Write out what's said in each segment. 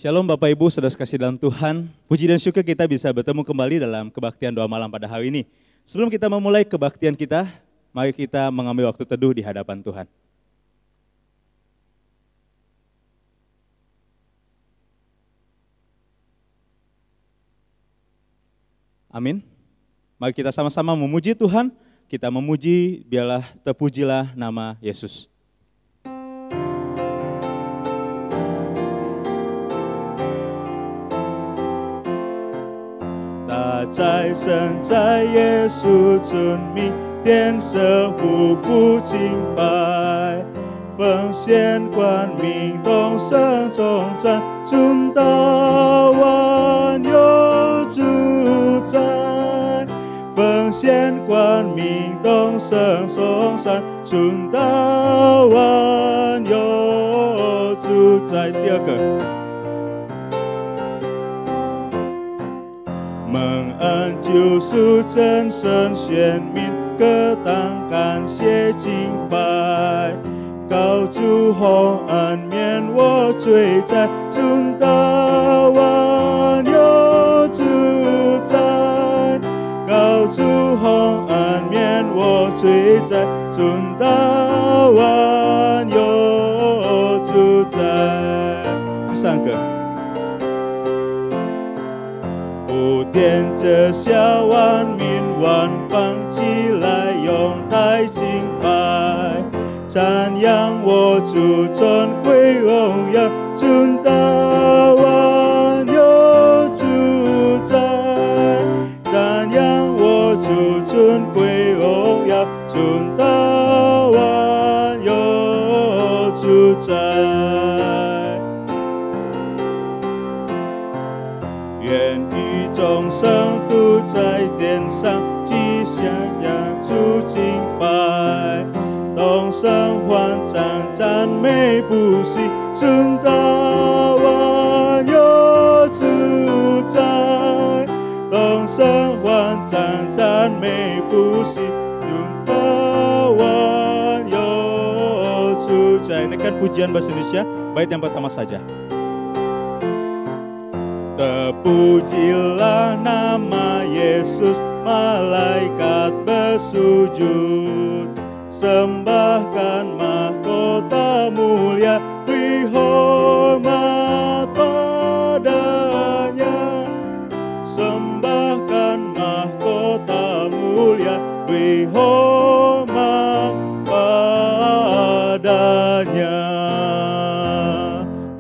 Shalom Bapak Ibu, saudara kasih dalam Tuhan. Puji dan syukur kita bisa bertemu kembali dalam kebaktian doa malam pada hari ini. Sebelum kita memulai kebaktian kita, mari kita mengambil waktu teduh di hadapan Tuhan. Amin. Mari kita sama-sama memuji Tuhan. Kita memuji, biarlah terpujilah nama Yesus. 在神在耶稣尊名，殿设匍匐敬拜，奉献冠名，东升中战，尊到万有主宰。奉献冠名，东升中战，尊到万有主宰。第二个。 蒙恩救赎真神选民，各当感谢敬拜。高主洪恩免我罪债，尊到万有主宰。高主洪恩免我罪债，尊到万有主宰。第三个。 点着小万民万邦起来，拥戴敬拜，赞扬我主尊贵荣耀，尊到万有主宰。赞扬我主尊贵荣耀，尊到万有主宰。 众生都在殿上，吉祥扬主敬拜，东升欢赞赞美不息，尊到万有主宰。东升欢赞赞美不息，尊到万有主宰。Naikkan pujian bahasa Indonesia, bait yang pertama saja. Terpujilah nama Yesus, malaikat bersujud, sembahkan mahkota mulia, beri hormat padanya. Sembahkan mahkota mulia, beri hormat padanya.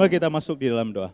Mari kita masuk di dalam doa.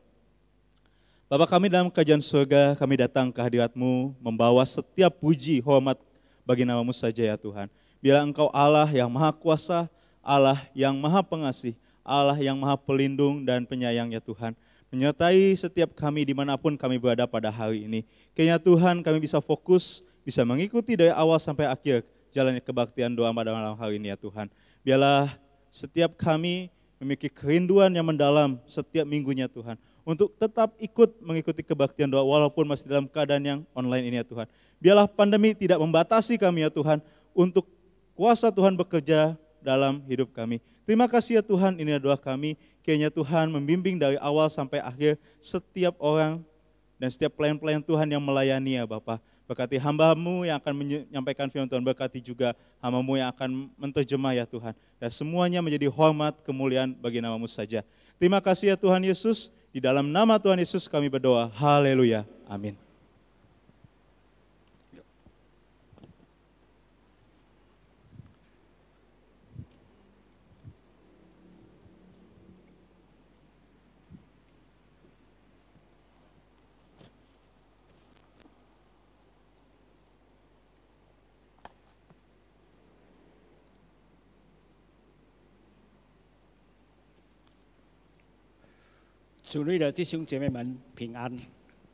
Bapa kami dalam kerajaan surga, kami datang ke hadirat-Mu membawa setiap puji, hormat bagi nama-Mu saja ya Tuhan. Bila Engkau Allah yang maha kuasa, Allah yang maha pengasih, Allah yang maha pelindung dan penyayang ya Tuhan. Menyertai setiap kami dimanapun kami berada pada hari ini. Kiranya Tuhan kami bisa fokus, bisa mengikuti dari awal sampai akhir jalannya kebaktian doa pada malam hari ini ya Tuhan. Biarlah setiap kami memiliki kerinduan yang mendalam setiap minggunya Tuhan. Untuk tetap ikut mengikuti kebaktian doa walaupun masih dalam keadaan yang online ini ya Tuhan. Biarlah pandemi tidak membatasi kami ya Tuhan untuk kuasa Tuhan bekerja dalam hidup kami. Terima kasih ya Tuhan, ini adalah doa kami. Kiranya Tuhan membimbing dari awal sampai akhir setiap orang dan setiap pelayan-pelayan Tuhan yang melayani ya Bapa. Berkati hamba-Mu yang akan menyampaikan firman Tuhan, berkati juga hamba-Mu yang akan menterjemah ya Tuhan. Dan semuanya menjadi hormat, kemuliaan bagi nama-Mu saja. Terima kasih ya Tuhan Yesus. Di dalam nama Tuhan Yesus kami berdoa. Haleluya. Amin.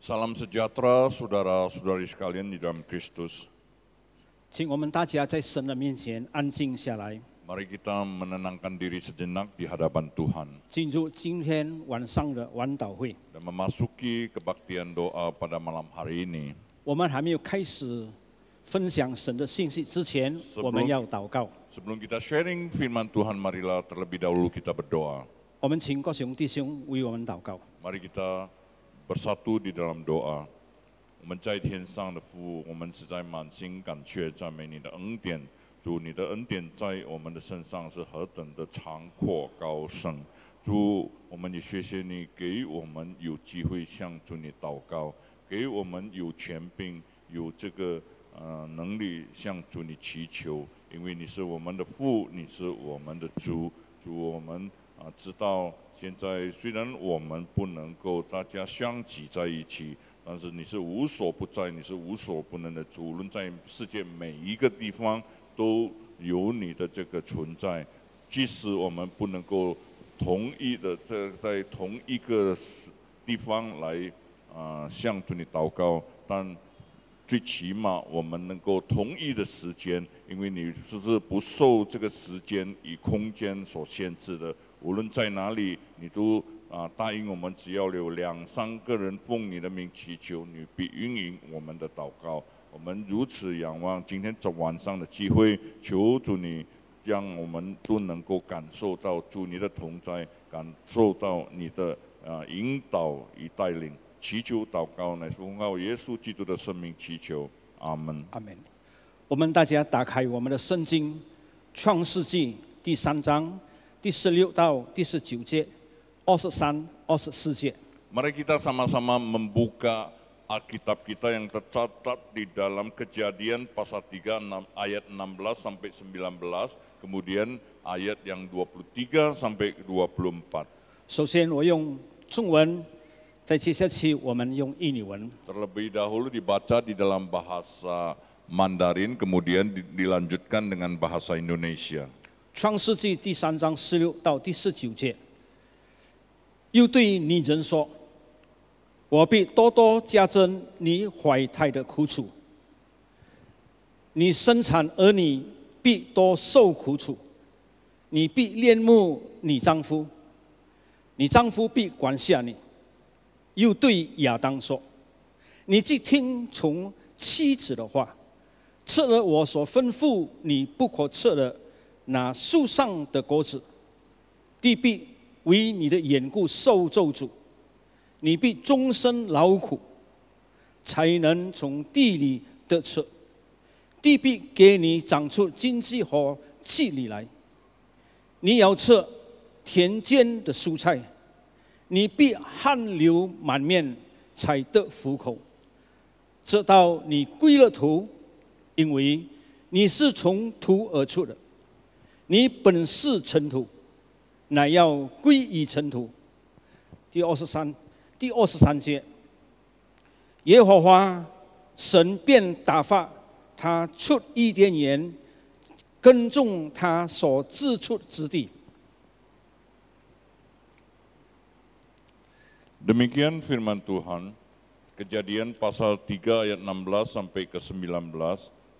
Salam sejahtera saudara-saudari sekalian di dalam Kristus. Mari kita menenangkan diri sejenak di hadapan Tuhan. Dan memasuki kebaktian doa pada malam hari ini. Sebelum kita sharing firman Tuhan, marilah terlebih dahulu kita berdoa. 我们请各兄弟兄为我们祷告。 Mari kita bersatu di dalam doa. 我们在天上的父，我们实在满心感谢赞美你的恩典。主，你的恩典在我们的身上是何等的长阔高深。主，我们也谢谢你给我们有机会向主你祷告，给我们有权柄，有这个能力向主你祈求，因为你是我们的父，你是我们的主。主，我们知道现在虽然我们不能够大家相挤在一起，但是你是无所不在，你是无所不能的主。无论在世界每一个地方都有你的这个存在，即使我们不能够同意的在同一个地方来向主你祷告，但最起码我们能够同一的时间，因为你是不受这个时间与空间所限制的。无论在哪里，你都答应我们，只要有2、3个人奉你的名祈求，你必应允我们的祷告。我们如此仰望今天晚上的机会，求主你让我们都能够感受到主你的同在，感受到你的引导与带领。祈求祷告乃是奉靠耶稣基督的生命祈求，阿门。阿门。我们大家打开我们的圣经，《创世纪》第3章第16到第19节，23、24节。Mari kita sama-sama membuka Alkitab kita yang tercatat di dalam Kejadian pasal 3 ayat 16 sampai 19, kemudian ayat yang 23 sampai 24. 首先我用中文，再接下去我们用印尼文。 Terlebih dahulu dibaca di dalam bahasa Mandarin, kemudian dilanjutkan dengan bahasa Indonesia. 创世纪第3章16到第19节，又对女人说：“我必多多加增你怀胎的苦楚，你生产儿女必多受苦楚，你必恋慕你丈夫，你丈夫必管辖你。”又对亚当说：“你既听从妻子的话，吃了我所吩咐你不可吃的那树上的果子，地必为你的缘故受咒诅，你必终身劳苦，才能从地里得吃。地必给你长出荆棘和蒺藜来，你要吃田间的蔬菜，你必汗流满面，才得糊口，直到你归了头，因为你是从土而出的。你本是尘土，乃要归于尘土。第23节，耶和华神便打发他出伊甸园，耕种他所自出之地。 Demikian firman Tuhan, Kejadian pasal 3 ayat 16 sampai ke 19,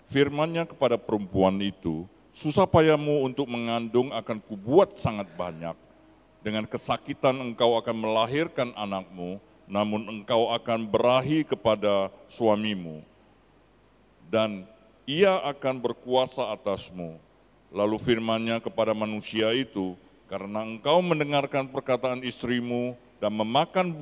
firman-Nya kepada perempuan itu, susah payahmu untuk mengandung akan kubuat sangat banyak. Dengan kesakitan engkau akan melahirkan anakmu, namun engkau akan berahi kepada suamimu, dan ia akan berkuasa atasmu. Lalu firman-Nya kepada manusia itu, karena engkau mendengarkan perkataan istrimu dan memakan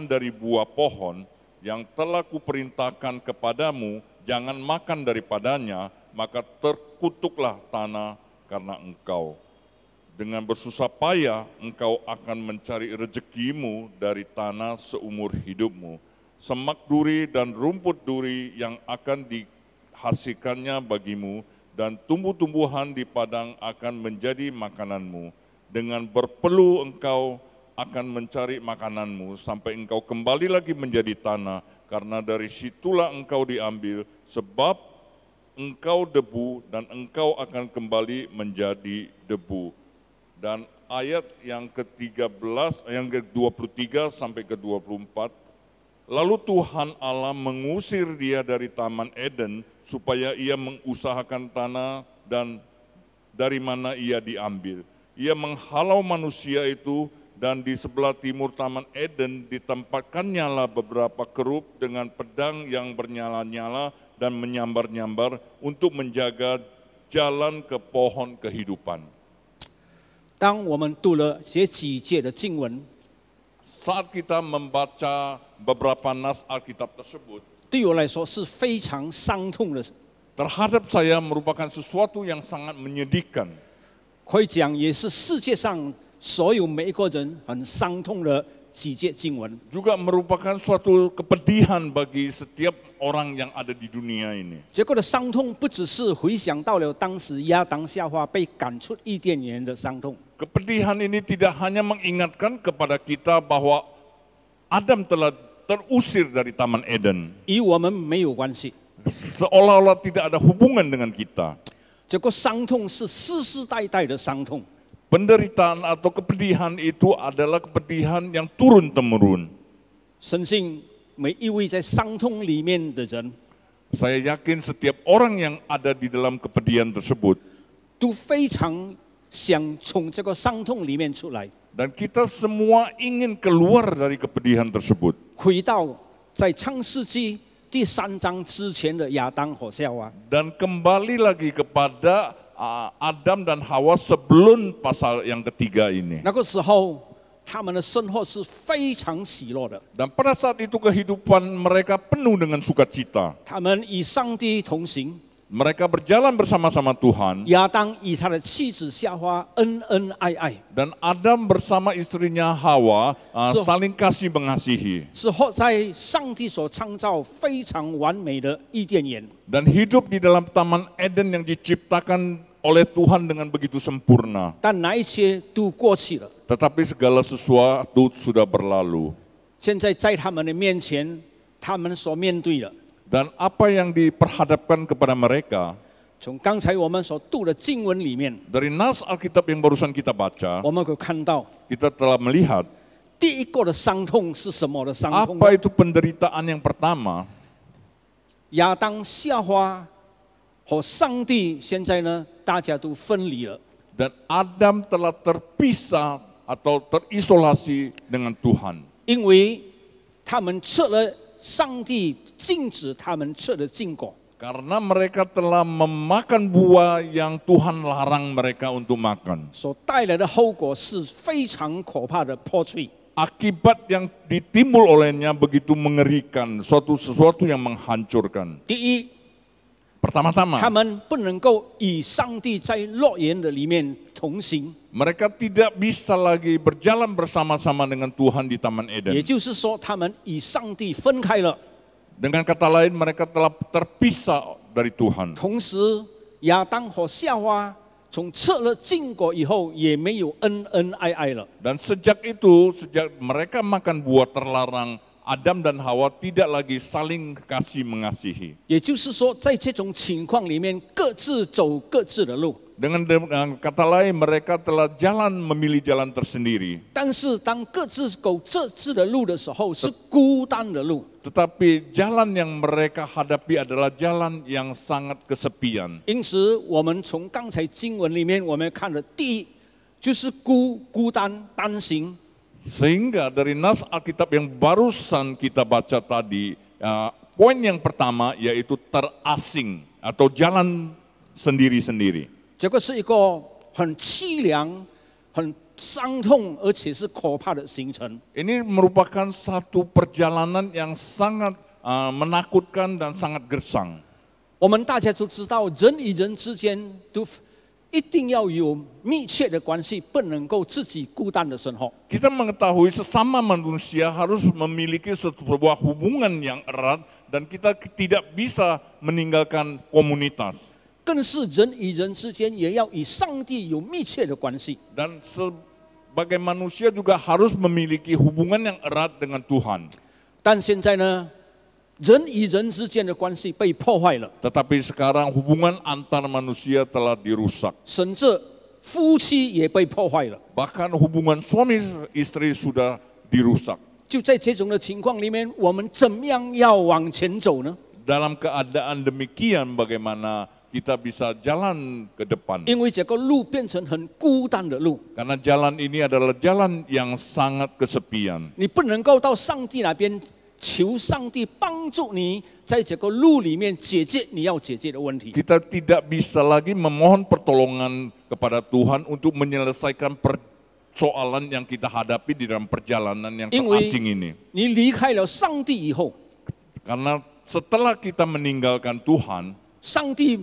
dari buah pohon yang telah kuperintahkan kepadamu, jangan makan daripadanya, maka terkutuklah tanah karena engkau. Dengan bersusah payah engkau akan mencari rezekimu dari tanah seumur hidupmu. Semak duri dan rumput duri yang akan dihasilkannya bagimu, dan tumbuh-tumbuhan di padang akan menjadi makananmu. Dengan berpeluh engkau akan mencari makananmu sampai engkau kembali lagi menjadi tanah, karena dari situlah engkau diambil, sebab engkau debu dan engkau akan kembali menjadi debu. Dan ayat yang ke-13, yang ke-23 sampai ke-24, lalu Tuhan Allah mengusir dia dari Taman Eden supaya ia mengusahakan tanah dan dari mana ia diambil. Ia menghalau manusia itu, dan di sebelah timur Taman Eden ditempatkannya lah beberapa kerub dengan pedang yang bernyala-nyala dan menyambar-nyambar untuk menjaga jalan ke pohon kehidupan. 当我们读了这几节的经文， Saat kita membaca beberapa nas Alkitab tersebut, 对我来说是非常伤痛的， terhadap saya merupakan sesuatu yang sangat menyedihkan. 可以讲也是世界上所有每一个人很伤痛的几节经文。 Juga merupakan suatu kepedihan bagi setiap orang yang ada di dunia ini. 这个的伤痛不只是回想到了当时亚当夏娃被赶出伊甸园的伤痛， Kepedihan ini tidak hanya mengingatkan kepada kita bahwa Adam telah terusir dari Taman Eden, 与我们没有关系。 seolah-olah tidak ada hubungan dengan kita. 这个伤痛是世世代代的伤痛， Penderitaan atau kepedihan itu adalah kepedihan yang turun-temurun. 深信每一位在伤痛里面的人， Saya yakin setiap orang yang ada di dalam kepedihan tersebut, 都非常想从这个伤痛里面出来， dan kita semua ingin keluar dari kepedihan tersebut. 回到在创世纪第3章之前的亚当和夏娃。 Dan kembali lagi kepada Adam dan Hawa sebelum pasal yang ketiga ini. 那个时候，他们的生活是非常喜乐的， Dan pada saat itu kehidupan mereka penuh dengan sukacita. 他们与上帝同行。 Mereka berjalan bersama-sama Tuhan. 亚当与他的妻子夏娃恩恩爱爱， Dan Adam bersama istrinya Hawa So- saling kasih mengasihi. 是活在上帝所创造非常完美的伊甸园。 Dan hidup di dalam Taman Eden yang diciptakan oleh Tuhan dengan begitu sempurna. 但那一切都过去了， Tetapi segala sesuatu sudah berlalu. 现在在他们的面前，他们所面对的， Dan apa yang diperhadapkan kepada mereka, 从刚才我们所读的经文里面， dari nas Alkitab yang barusan kita baca, 我们可以看到 kita telah melihat 第一个的伤痛是什么的伤痛呢？ apa itu penderitaan yang pertama. 亚当夏娃和上帝现在呢，大家都分离了。 Dan Adam telah terpisah atau terisolasi dengan Tuhan. 因为他们吃了上帝禁止他们吃的禁果， Karena mereka telah memakan buah yang Tuhan larang mereka untuk makan. 所带来的后果是非常可怕的破碎。 Akibat yang ditimbul olehnya begitu mengerikan, sesuatu yang menghancurkan. 第一， Pertama-tama, 他们不能够与上帝在乐园的里面同行， mereka tidak bisa lagi berjalan bersama-sama dengan Tuhan di Taman 也 Eden. 就是说，他们与上帝分开了。 Dengan kata lain, mereka telah terpisah dari Tuhan. 同时，亚当和夏娃从吃了禁果以后，也没有恩恩爱爱了。 Dan sejak itu, sejak mereka makan buah terlarang, Adam dan Hawa tidak lagi saling kasih mengasihi. 也就是说，在这种情况里面，各自走各自的路。 Dengan kata lain, mereka telah memilih jalan tersendiri. 但是当各自走各自的路的时候，是孤单的路。 Tetapi jalan yang mereka hadapi adalah jalan yang sangat kesepian. 因此，我们从刚才经文里面，我们看的第一就是孤单单行。 Sehingga dari nas Alkitab yang barusan kita baca tadi, poin yang pertama yaitu terasing atau jalan sendiri-sendiri. 这个是一个很凄凉、很伤痛，而且是可怕的行程。 Ini merupakan satu perjalanan yang sangat menakutkan dan sangat gersang. 我们大家都知道，人与人之间都一定要有密切的关系，不能够自己孤单的生活。 Kita mengetahui sesama manusia harus memiliki sebuah hubungan yang erat dan kita tidak bisa meninggalkan komunitas. 更是人与人之间也要与上帝有密切的关系。 Dan sebagai manusia juga harus memiliki hubungan yang erat dengan Tuhan. 但现在呢，人与人之间的关系被破坏了， Tetapi sekarang hubungan antar manusia telah dirusak. 甚至夫妻也被破坏了。 Bahkan hubungan suami istri sudah dirusak. 就在这种的情况里面，我们怎么样要往前走呢？ Dalam keadaan demikian bagaimana kita bisa jalan ke depan. 因为这个路变成很孤单的路， Karena jalan ini adalah jalan yang sangat kesepian. 你不能够到上帝那边求上帝帮助你在这个路里面解决你要解决的问题。 Kita tidak bisa lagi memohon pertolongan kepada Tuhan untuk menyelesaikan persoalan yang kita hadapi di dalam perjalanan yang 因为 terasing ini. 你离开了上帝以后， Karena setelah kita meninggalkan Tuhan, 上帝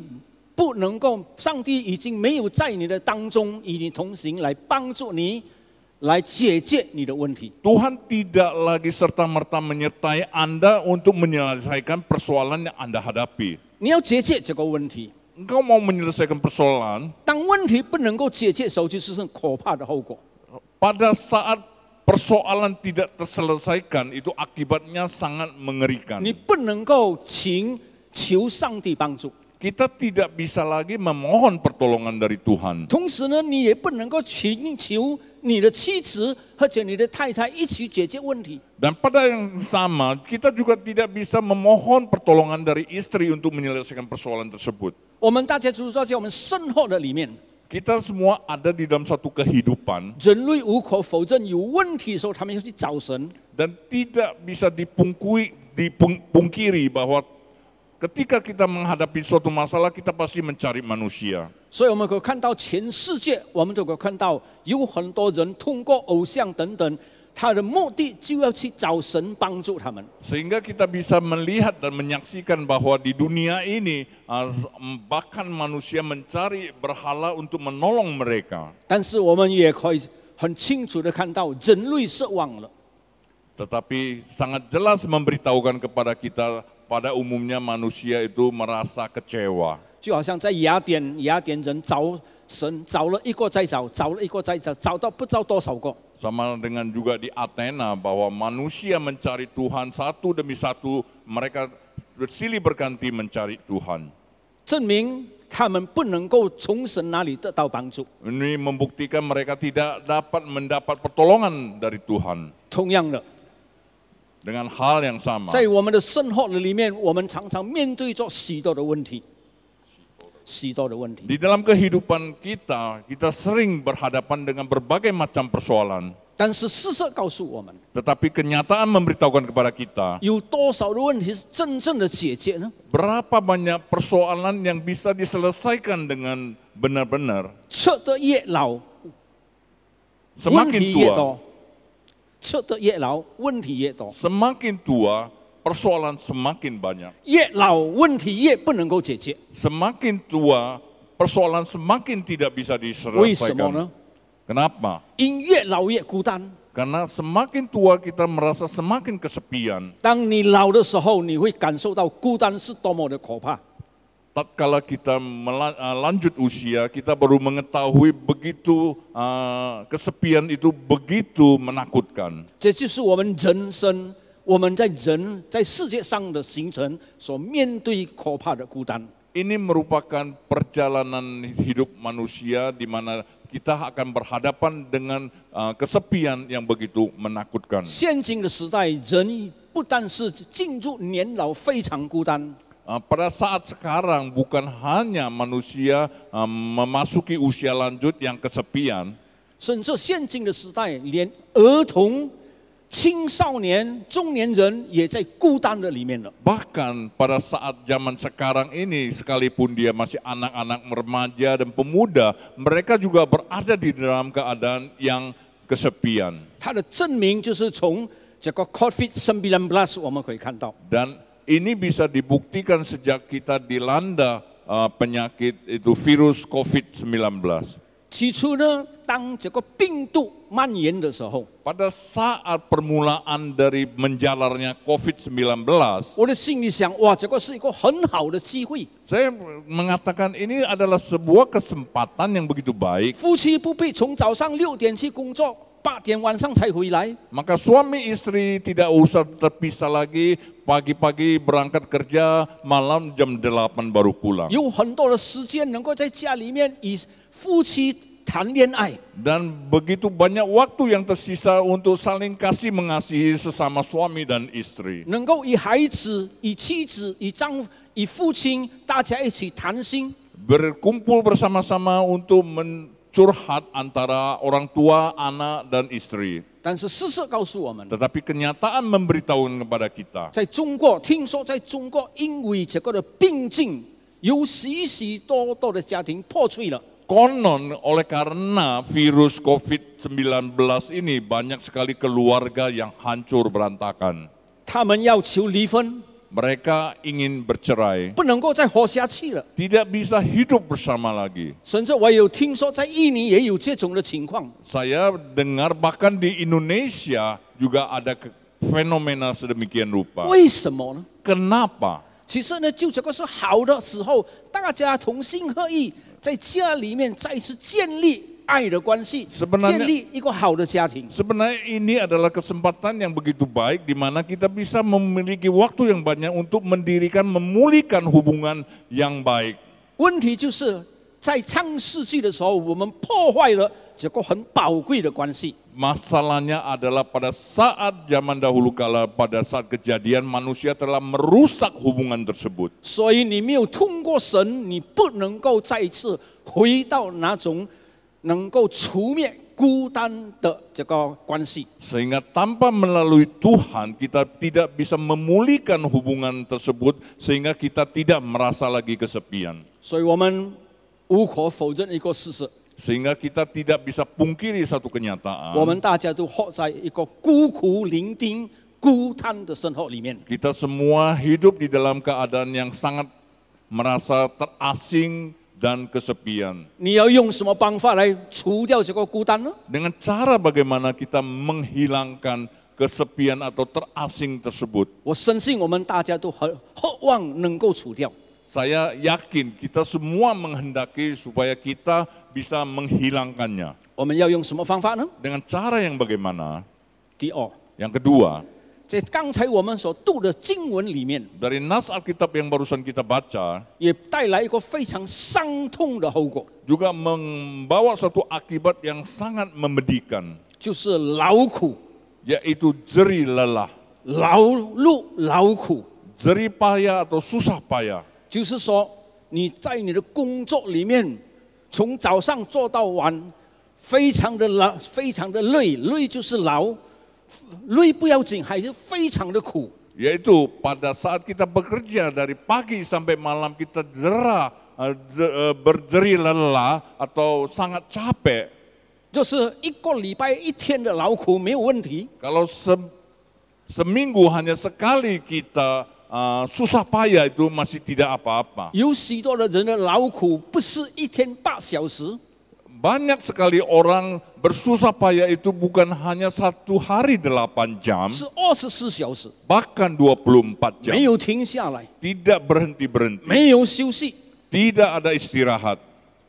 不能够，上帝已经没有在你的当中与你同行，来帮助你，来解决你的问题。 Tuhan tidak lagi serta-merta menyertai Anda untuk menyelesaikan persoalan yang Anda hadapi. 你要解决这个问题， Engkau mau menyelesaikan persoalan, 当问题不能够解决的时候，就是很可怕的后果。 pada saat persoalan tidak terselesaikan, itu akibatnya sangat mengerikan. 你不能够求上帝帮助， Kita tidak bisa lagi memohon pertolongan dari Tuhan. 同时呢，你也不能够请求你的妻子或者你的太太一起解决问题。 Dan pada yang sama, kita juga tidak bisa memohon pertolongan dari istri untuk menyelesaikan persoalan tersebut. 我们大家知道，在我们生活的里面， Kita semua ada di dalam satu kehidupan 人类无可否认有问题的时候，他们要去找神。 dan tidak bisa dipungkiri bahwa ketika kita menghadapi suatu masalah, kita pasti mencari manusia. 所以我们可以看到全世界，我们都可以看到有很多人通过偶像等等，他的目的就要去找神帮助他们。 Sehingga kita bisa melihat dan menyaksikan bahwa di dunia ini bahkan manusia mencari berhala untuk menolong mereka. 但是我们也可以很清楚的看到，人类失望了。 Tetapi sangat jelas memberitahukan kepada kita, pada umumnya manusia itu merasa kecewa. 就好像在雅典人找神，找了一个再找，找了一个再找，找到不知道多少个。 Sama dengan juga di Athena bahwa manusia mencari Tuhan satu demi satu, mereka bersilih berganti mencari Tuhan. 证明他们不能够从神那里得到帮助。 Ini membuktikan mereka tidak dapat mendapat pertolongan dari Tuhan. 同样的， Dengan hal yang sama. 在我们的生活的里面，我们常常面对着许多的问题，许多的问题。 Di dalam kehidupan kita, kita sering berhadapan dengan berbagai macam persoalan. 但是事实告诉我们， Tetapi kenyataan memberitahukan kepada kita, 有多少的问题是真正的解决呢？ berapa banyak persoalan yang bisa diselesaikan dengan benar-benar. 吃得越老，问 Semakin 题越 tua, 多；吃得越老，问题越多； semakin tua, persoalan semakin banyak. 越老，问题越不能够解决。 Semakin tua, persoalan semakin tidak bisa 为什么 diselesaikan. 呢？ Kenapa? 因越老越孤单。 Karena semakin tua kita merasa semakin kesepian. 当你老的时候，你会感受到孤单是多么的可怕。 Tatkala kita lanjut usia, kita baru mengetahui begitu kesepian itu begitu menakutkan. 这就是我们人生，我们在世界上的行程所面对可怕的孤单。 Ini merupakan perjalanan hidup manusia di mana kita akan berhadapan dengan kesepian yang begitu menakutkan. 现今的时代，人不但是进入年老非常孤单， Pada saat sekarang bukan hanya manusia memasuki usia lanjut yang kesepian, 甚至现今的时代，连儿童、青少年、中年人也在孤单的里面了。 bahkan pada saat zaman sekarang ini sekalipun dia masih anak-anak remaja dan pemuda, mereka juga berada di dalam keadaan yang kesepian. 它的证明就是从这个 COVID-19 我们可以看到。 Dan ini bisa dibuktikan sejak kita dilanda penyakit itu virus COVID-19. 起初呢，当这个病毒蔓延的时候， Pada saat permulaan dari menjalarnya COVID-19, 我的心里想，哇，这个是一个很好的机会， saya mengatakan ini adalah sebuah kesempatan yang begitu baik. 夫妻不必从早上6点去工作，8点晚上才回来。 Maka suami istri tidak usah terpisah lagi, pagi-pagi berangkat kerja, malam jam 8 baru pulang. 有很多的时间能够在家里面与夫妻谈恋爱， Dan begitu banyak waktu yang tersisa untuk saling kasih mengasihi sesama suami dan istri. 能够与孩子、与妻子、与丈夫、与父亲大家一起谈心， Berkumpul bersama-sama untuk curhat antara orang tua, anak, dan istri. 但是事实告诉我们， Tetapi kenyataan memberitahukan kepada kita, 在中国，听说在中国因为这个的病症，有许许多多的家庭破碎了。 konon oleh karena virus COVID-19 ini banyak sekali keluarga yang hancur berantakan. 他们要求离婚， Mereka ingin bercerai, 不能够再活下去了。 tidak bisa hidup bersama lagi. 甚至我有听说，在印尼也有这种的情况。 Saya dengar bahkan di Indonesia juga ada fenomena sedemikian rupa. 为什么呢？ Kenapa? 其实呢，就这个是好的时候，大家同心合意，在家里面再次建立爱的关系， Sebenarnya- 建立一个好的家庭。 Sebenarnya ini adalah kesempatan yang begitu baik di mana kita bisa memiliki waktu yang banyak untuk mendirikan, memulihkan hubungan yang baik. 问题就是在创世纪的时候，我们破坏了这个很宝贵的关系。 Masalahnya adalah pada saat zaman dahulu kala, pada saat kejadian manusia telah merusak hubungan tersebut. 所以你没有通过神，你不能够再一次回到那种能够除灭孤单的这个关系。 Sehingga tanpa melalui Tuhan kita tidak bisa memulihkan hubungan tersebut sehingga kita tidak merasa lagi kesepian. 所以我们无可否认一个事实， Sehingga kita tidak bisa pungkiri satu kenyataan. 我们大家都活在一个孤苦伶仃、孤单的生活里面。 Kita semua hidup di dalam keadaan yang sangat merasa terasing dan kesepian. 你要用什么方法来除掉这个孤单呢？ Dengan cara bagaimana kita menghilangkan kesepian atau terasing tersebut. 我深信我们大家都很渴望能够除掉。 Saya yakin kita semua menghendaki supaya kita bisa menghilangkannya. 我们要用什么方法呢？ Dengan cara yang bagaimana? 第二， Yang kedua, 在刚才我们所读的经文里面， dari nas Alkitab yang barusan kita baca, 也带来一个非常伤痛的后果， juga membawa suatu akibat yang sangat memedihkan, 就是劳苦、 yaitu jerih lelah, 劳碌、劳苦。 jerih payah atau susah payah. 就是说，你在你的工作里面，从早上做到晚，非常的劳，非常的累，累就是劳，累不要紧，还是非常的苦。 Yaitu pada saat kita bekerja dari pagi sampai malam kita berjerih lelah atau sangat capek. 就是一个礼拜一天的劳苦没有问题， Kalau seminggu hanya sekali kita susah payah itu masih tidak apa-apa. 有许多的人的劳苦不是一天8小时， Banyak sekali orang bersusah payah itu bukan hanya 1 hari 8 jam, 是24小时， bahkan 24 jam. 没有停下来， Tidak berhenti-berhenti, 没有休息， tidak ada istirahat.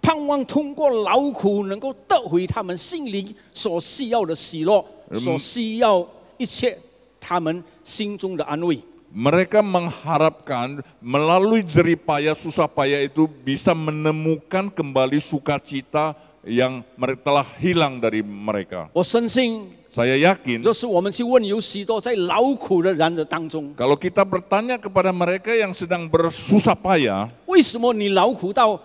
盼望通过劳苦能够得回他们心灵所需要的喜乐，所需要一切他们心中的安慰。 Mereka mengharapkan melalui jerih payah, susah payah itu bisa menemukan kembali sukacita yang telah hilang dari mereka. 我深信， Saya yakin 若是我们去问有许多在劳苦的人的当中， kalau kita bertanya kepada mereka yang sedang bersusah payah, 为什么你劳苦到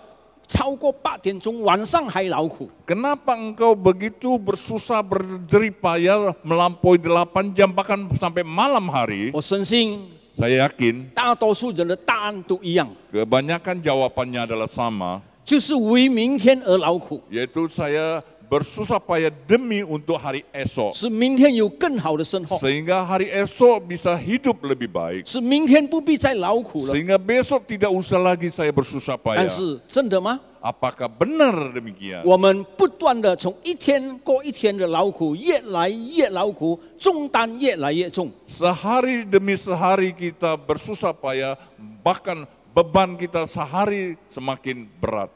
超过8点钟，晚上还劳苦？ kenapa engkau begitu bersusah berjerih payah melampaui 8 jam bahkan sampai malam hari? 我深信， Saya yakin 大多数人的答案都一样， kebanyakan jawabannya adalah sama, 就是为明天而劳苦， yaitu saya bersusah payah demi untuk hari esok. 使明天有更好的生活， Sehingga hari esok bisa hidup lebih baik. 使明天不必再劳苦了。 Sehingga besok tidak usah lagi saya bersusah 但 payah. 是真的吗？ Apakah benar demikian? 我们不断的从一天过一天的劳苦，越来越劳苦，重担越来越重。 Sehari demi sehari kita bersusah payah, bahkan beban kita sehari semakin berat.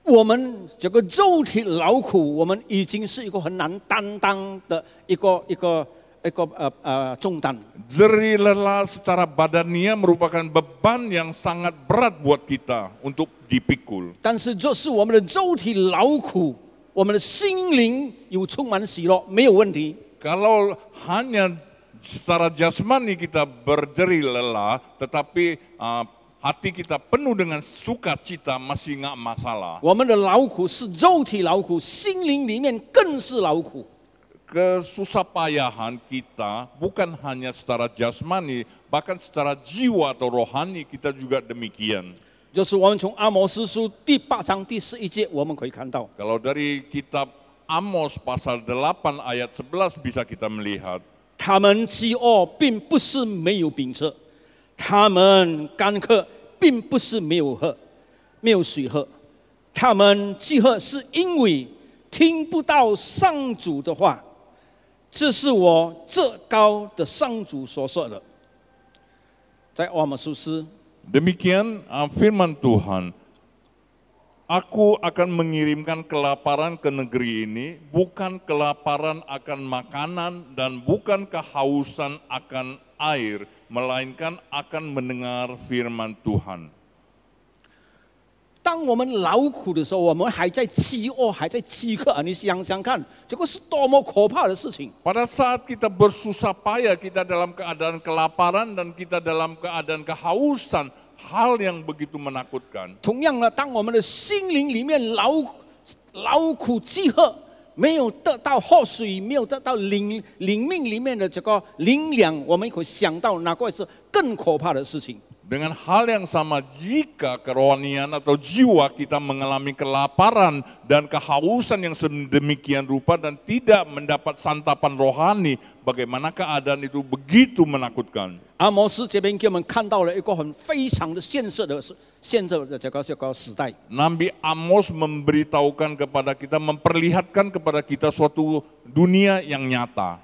我们这个肉体劳苦，我们已经是一个很难担当的一个重担。 Jerih lelah secara badania merupakan beban yang sangat berat buat kita untuk dipikul. 但是，就是我们的肉体劳苦，我们的心灵有充满喜乐，没有问题。 Kalau hanya secara jasmani kita berjerih lelah, tetapi hati kita penuh dengan sukacita, masih nggak masalah. 我们的劳苦是肉体劳苦，心灵里面更是劳苦。 Kesusahpayahan kita bukan hanya secara jasmani, bahkan secara jiwa atau rohani kita juga demikian. 就是我们从阿摩司书第8章第11节，我们可以看到， Kalau dari kitab Amos pasal 8 ayat 11 bisa kita melihat, 他们饥饿并不是没有饼吃，他们干渴并不是没有水喝，他们饥饿是因为听不到上主的话。这是我至高的上主所说的。在阿摩司书 demikian firman Tuhan, aku akan mengirimkan kelaparan ke negeri ini, bukan kelaparan akan makanan dan bukan kehausan akan air, melainkan akan mendengar firman Tuhan. 当我们劳苦的时候，我们还在饥饿，还在饥渴啊！你想想看，这个是多么可怕的事情！ Pada saat kita bersusah payah, kita dalam keadaan kelaparan dan kita dalam keadaan kehausan, hal yang begitu menakutkan. 同样呢，当我们的心灵里面劳苦饥渴，没有得到喝水，没有得到灵命里面的这个灵粮，我们会想到那个是更可怕的事情。 Dengan hal yang sama, jika kerohanian atau jiwa kita mengalami kelaparan dan kehausan yang sedemikian rupa dan tidak mendapat santapan rohani, bagaimana keadaan itu begitu menakutkan. 阿摩司这边给我们看到了一个非常的现实的这个时代。 Nabi Amos memberitahukan kepada kita, memperlihatkan kepada kita suatu dunia yang nyata.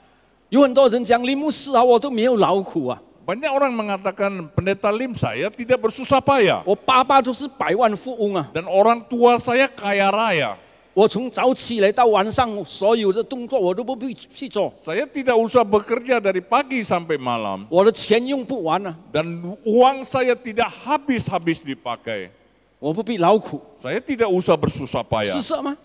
有很多人讲林牧师啊，我都没有劳苦啊。 Banyak orang mengatakan, pendeta Lim, saya tidak bersusah payah. 我爸爸都是百万富翁啊！ Dan orang tua saya kaya raya. 我从早起来到晚上，所有的动作我都不必去做。 Saya tidak usah bekerja dari pagi sampai malam. 我的钱用不完啊， Dan uang saya tidak habis-habis dipakai. 我不必劳苦， Saya tidak usah bersusah 是 payah. 什么？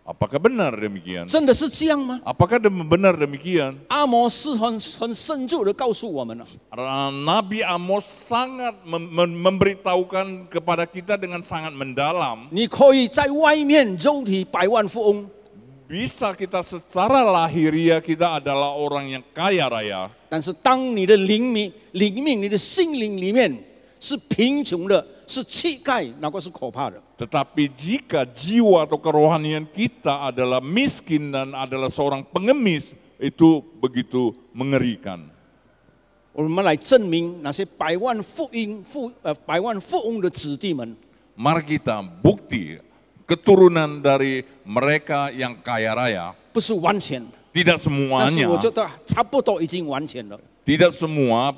Apakah benar demikian? 真的是这样吗？ Apakah benar demikian? 阿摩司很深入的告诉我们了。 Nabi Amos sangat memberitahukan kepada kita dengan sangat mendalam. 你可以在外面肉体百万富翁， Bisa kita secara lahiriah kita adalah orang yang kaya raya. 但是当你的灵命、你的心灵里面是贫穷的，是乞丐，那个是可怕的。 Tetapi jika jiwa atau kerohanian kita adalah miskin dan adalah seorang pengemis, itu begitu mengerikan. 我们来证明那些百万富翁的子弟们， Mari kita bukti keturunan dari mereka yang kaya raya. 不是完全， Tidak 但是 semuanya, 我觉得差不多已经完全了。 tidak semua,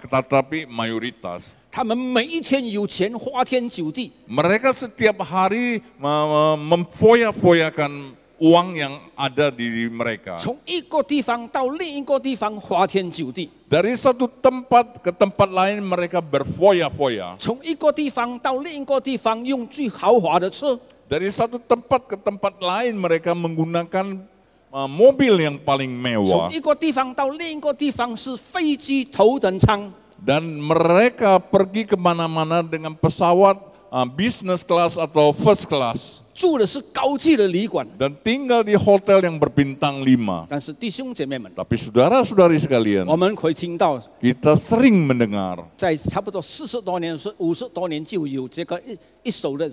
tetapi mayoritas. 他们每一天有钱花天酒地， Mereka setiap hari memfoya-foyakan uang yang ada di mereka. 从一个地方到另一个地方花天酒地， Dari satu tempat ke tempat lain mereka berfoya-foya. 从一个地方到另一个地方用最豪华的车， Dari satu tempat ke tempat lain mereka menggunakan mobil yang paling 从 mewah. 一个地方到另一个地方是飞机头等舱， Dan mereka pergi kemana-mana dengan pesawat business class atau first class. 住的是高级的旅馆。 Dan tinggal di hotel yang berbintang 5. 但是弟兄姐妹们， Tapi saudara-saudari sekalian, 我们可以听到， kita sering mendengar 在差不多40多年、50多年就有这个一首的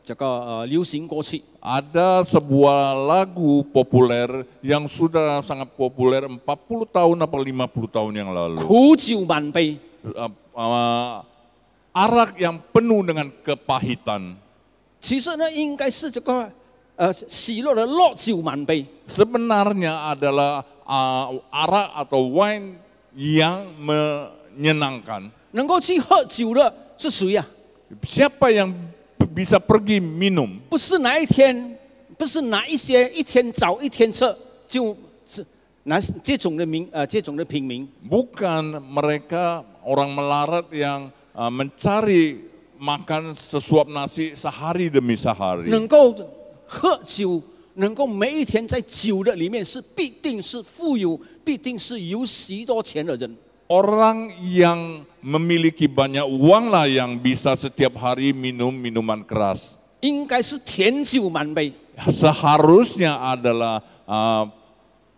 这个流行歌曲。 ada sebuah lagu populer yang sudah sangat populer 40 tahun atau 50 tahun yang lalu. 苦酒满杯， Arak yang penuh dengan kepahitan. 其实呢，应该是这个喜乐的乐酒满杯。 Sebenarnya adalah arak atau wine yang menyenangkan. 能够去喝酒的是谁呀、 Siapa yang bisa pergi minum? 不是哪一天，不是哪一些一天早一天撤，就是那这种的平民。 Bukan mereka orang melarat yang mencari makan sesuap nasi sehari demi sehari. 能够喝酒，能够每一天在酒的里面是必定是富有，必定是有许多钱的人。orang yang memiliki banyak uang lah yang bisa setiap hari minum minuman keras. 应该是甜酒满杯。 Seharusnya adalah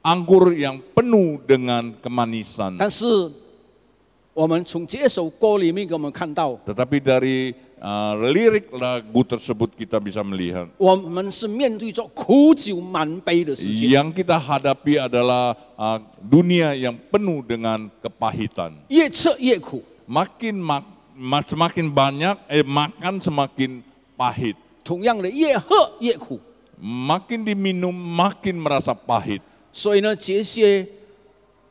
anggur yang penuh dengan kemanisan. 但是我们从这首歌里面给我们看到， Tetapi dari lirik lagu tersebut kita bisa melihat 我们是面对着苦酒满杯的世界， yang kita hadapi adalah dunia yang penuh dengan kepahitan. 越吃越苦。 Semakin banyak makan semakin pahit. 同样的，越喝越苦。 Makin diminum makin merasa pahit. 所以呢，这些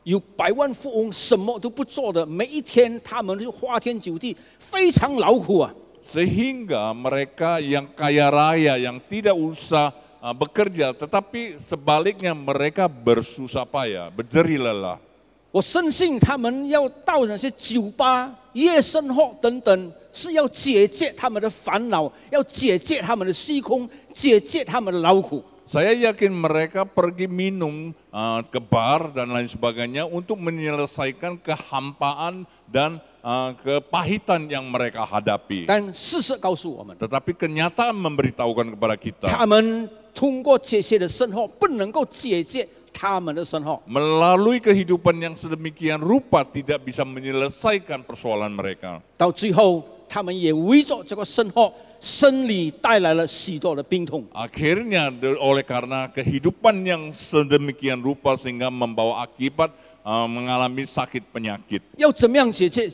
有百万富翁什么都不做的，每一天他们就花天酒地，非常劳苦啊。 Sehingga mereka yang kaya raya yang tidak usah bekerja, tetapi sebaliknya mereka bersusah payah, berjerih lelah. 我深信他们要到那些酒吧、夜生活等等，是要解决他们的烦恼，要解决他们的虚空，解决他们的劳苦。 Saya yakin mereka pergi minum ke bar dan lain sebagainya untuk menyelesaikan kehampaan dan kepahitan yang mereka hadapi. 但事实告诉我们， Tetapi kenyataan memberitahukan kepada kita, 他们通过这些的生活，不能够解决他们的生活。 melalui kehidupan yang sedemikian rupa tidak bisa menyelesaikan persoalan mereka. 到最后，他们也为着这个生活，生理带来了许多的病痛。 Akhirnya oleh karena kehidupan yang sedemikian rupa sehingga membawa akibat mengalami sakit penyakit. 要怎么样解决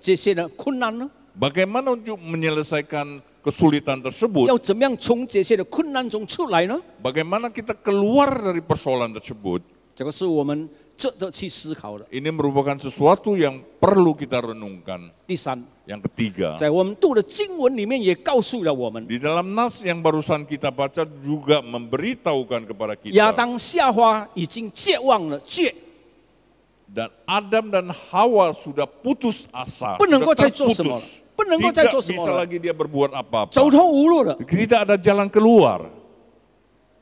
这些的困难呢？ Bagaimana untuk menyelesaikan kesulitan tersebut? 要怎么样从这些的困难中出来呢？ Bagaimana kita keluar dari persoalan tersebut? 这个是我们值得去思考的。 Ini merupakan sesuatu yang perlu kita renungkan. 第三， Yang ketiga, 在我们读的经文里面也告诉了我们， di dalam nas yang barusan kita baca juga memberitahukan kepada 亚 kita. 当夏娃已经绝望了，绝 Dan Adam dan Hawa sudah putus asa, 不能够 sudah 再做什么了 terputus.，不能够再 Tidak 做什么 bisa 了， lagi dia berbuat apa-apa. 走投无路了。 Tidak ada jalan keluar.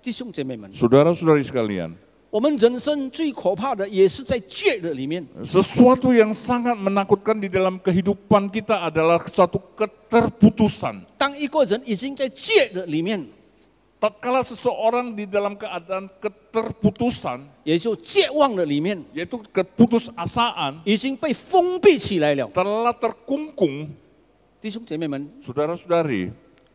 弟兄姐妹们， Saudara-saudari sekalian, 我们人生最可怕的也是在绝的里面。 sesuatu yang sangat menakutkan di dalam kehidupan kita adalah suatu keterputusan. 当一个人已经在绝的里面， Tatkala seseorang di dalam keadaan keterputusan, 也就绝望的里面， yaitu keputusasaan, 已经被封闭起来了。 telah terkungkung, 弟兄姐妹们， saudara-saudari,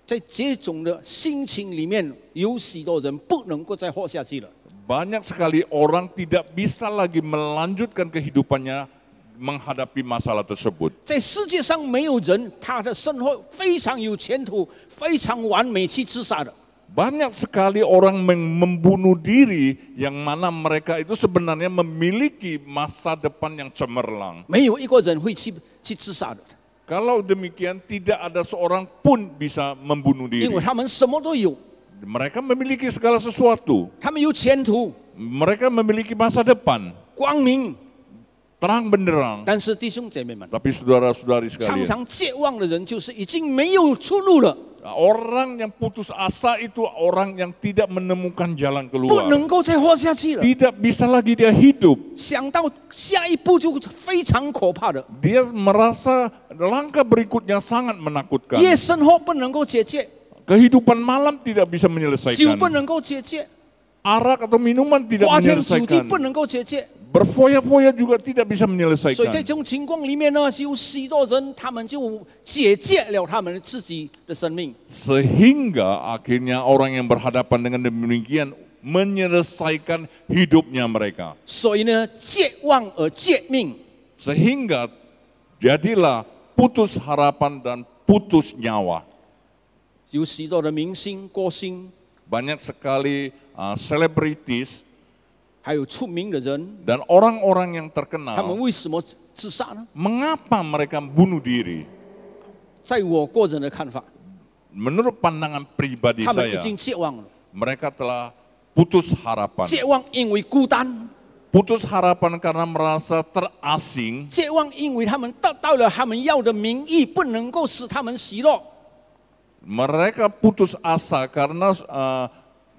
在这种的心情里面，有许多人不能够再活下去了。 banyak sekali orang tidak bisa lagi melanjutkan kehidupannya menghadapi masalah tersebut. 在世界上没有人他的生活非常有前途、非常完美去自杀的。 Banyak sekali orang membunuh diri yang mana mereka itu sebenarnya memiliki masa depan yang cemerlang. 没有一个人会去自杀的， Kalau demikian tidak ada seorang pun bisa membunuh 因 diri. 为他们什么都有， Mereka memiliki segala sesuatu. 他们有前途、 Mereka memiliki masa depan, 光明。 terang benderang. 但是弟兄姐妹们， Tapi saudara-saudari 常 sekalian, 常绝望的人就是已经没有出路了， orang yang putus asa itu orang yang tidak menemukan jalan 不 keluar. 能够再活下去了。 Tidak bisa lagi dia hidup. 想到下一步就非常可怕的， Dia merasa langkah berikutnya sangat menakutkan. 夜生活不能够解决， Kehidupan malam tidak bisa 酒 menyelesaikan. 不能够解决， Arak atau minuman tidak 花天酒地 menyelesaikan. 不能够解决。 Berfoya-foya juga tidak bisa 所以在 menyelesaikan. 这种情况里面呢，有许多人他们就解决了他们自己的生命。 Sehingga akhirnya orang yang berhadapan dengan demikian menyelesaikan hidupnya mereka. 所以呢，绝望而绝命。 Sehingga jadilah putus harapan dan putus nyawa. 有许多的明星、歌星， Banyak sekali selebritis 还有出名的人， dan orang-orang yang 他们 terkenal. 为什么自杀呢？ Mengapa mereka bunuh diri? 在我个人的看法， Menurut pandangan pribadi 他们已 saya, 经绝望了。 mereka telah putus harapan. 绝望因为孤单， Putus harapan karena merasa terasing. 绝望因为他们得到了他们要的名义，不能够使他们喜乐。 Mereka putus asa karena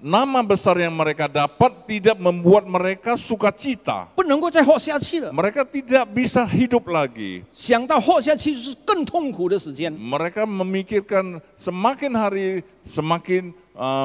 nama besar yang mereka dapat tidak membuat mereka sukacita. 不能够再活下去了。 Mereka tidak bisa hidup lagi. 想到活下去是更痛苦的时间， Mereka memikirkan semakin hari semakin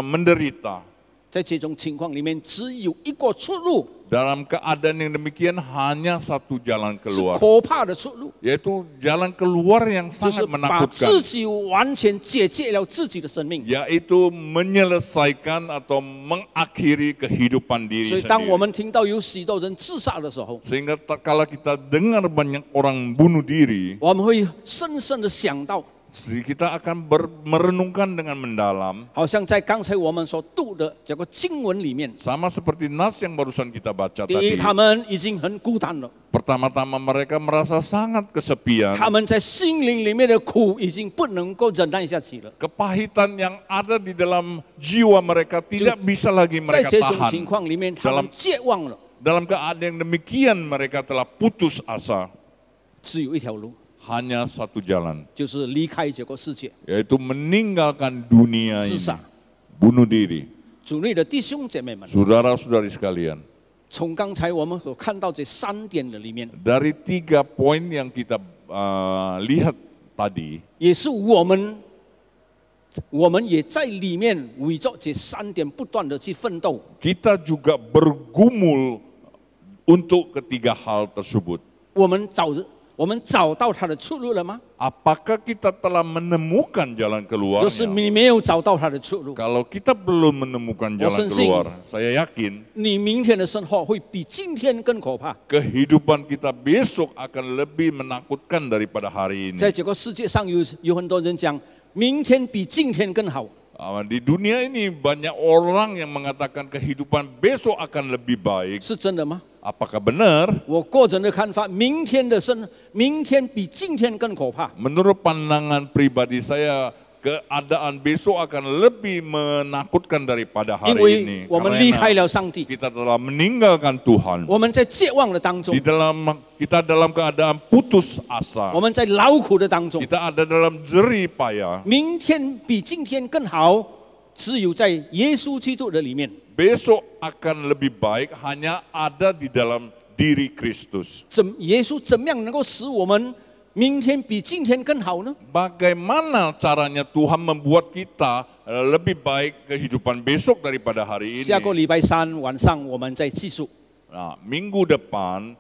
menderita. 在这种情况里面，只有一个出路， Dalam keadaan yang demikian hanya satu jalan 是 keluar, 可怕的出路， yaitu jalan keluar yang 就是 sangat 把 menakutkan, 自己完全解决了自己的生命。 yaitu menyelesaikan atau mengakhiri kehidupan 所 diri 以，当我 sendiri. 们听到有许多人自杀的时候， Sehingga kala kita dengar banyak orang bunuh diri, 我们会深深的想到， kita akan merenungkan dengan mendalam, 好像在刚才我们所读的这个经文里面， sama seperti nas yang barusan kita baca 第一， tadi. 他们已经很孤单了， Pertama-tama mereka merasa sangat kesepian. 他们在心灵里面的苦已经不能够忍耐下去了。 Kepahitan yang ada di dalam jiwa mereka tidak bisa lagi 在 mereka 这种情 tahan. 况里面，他们绝望了， Dalam keadaan yang demikian mereka telah putus asa. 只有一条路， Hanya satu jalan, 就是离开这个世界， yaitu meninggalkan dunia 自 ini, 杀。 bunuh diri. 主内的弟兄姐妹们， Saudara-saudari sekalian, 从刚才我们所看到这3点的里面， dari 3 poin yang kita lihat tadi, 也是我们也在里面为着这3点不断的去奋斗。 kita juga bergumul untuk ketiga hal tersebut. 我们找到它的出路了吗？ Apakah kita telah menemukan jalan 就是 keluarnya? 你没有找到它的出路， Kalau kita belum menemukan jalan Bosan sih. keluar, saya yakin 你明天的生活会比今天更可怕。 kehidupan kita besok akan lebih menakutkan daripada hari 在 ini. 这个世界上有很多人讲，明天比今天更好。 Di dunia ini banyak orang yang mengatakan kehidupan besok akan lebih baik. 是真的吗？ Apakah benar? 我个人的看法，明天比今天更可怕。 Menurut pandangan pribadi saya, keadaan besok akan lebih menakutkan daripada 因 hari 为 ini. 我们离开 Karena 了上帝， kita telah meninggalkan Tuhan. 我们在绝望的当中， Kita dalam keadaan putus asa. 我们在劳苦的当中， Kita ada dalam jerih payah. 明天比今天更好，只有在耶稣基督的里面。 Besok akan lebih baik hanya ada di dalam diri Kristus. 耶稣怎么样能够使我们明天比今天更好呢？ Bagaimana caranya Tuhan membuat kita lebih baik kehidupan besok daripada hari ini? 下个礼拜3晚上我们再继续。 Nah, minggu depan,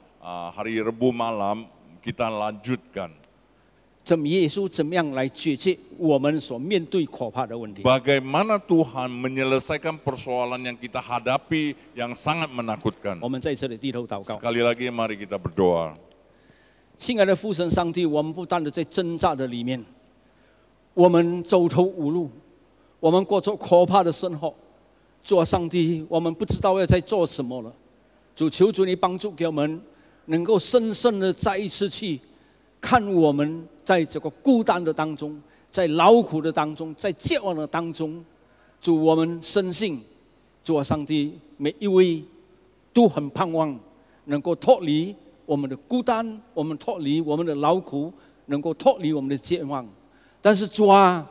hari Rebu malam, kita lanjutkan. 耶稣怎么样来解决我们所面对可怕的问题？ Bagaimana Tuhan menyelesaikan persoalan yang kita hadapi yang sangat menakutkan. 我们在这里低头祷告。 Sekali lagi mari kita berdoa. 亲爱的父神上帝，我们不断的在挣扎的里面，我们走投无路，我们过着可怕的生活。主啊，上帝，我们不知道要在做什么了。主，求主你帮助给我们，能够深深的再一次去看我们在这个孤单的当中，在劳苦的当中，在绝望的当中。主，我们深信，主啊，上帝，每一位都很盼望能够脱离我们的孤单，我们脱离我们的劳苦，能够脱离我们的绝望。但是主啊，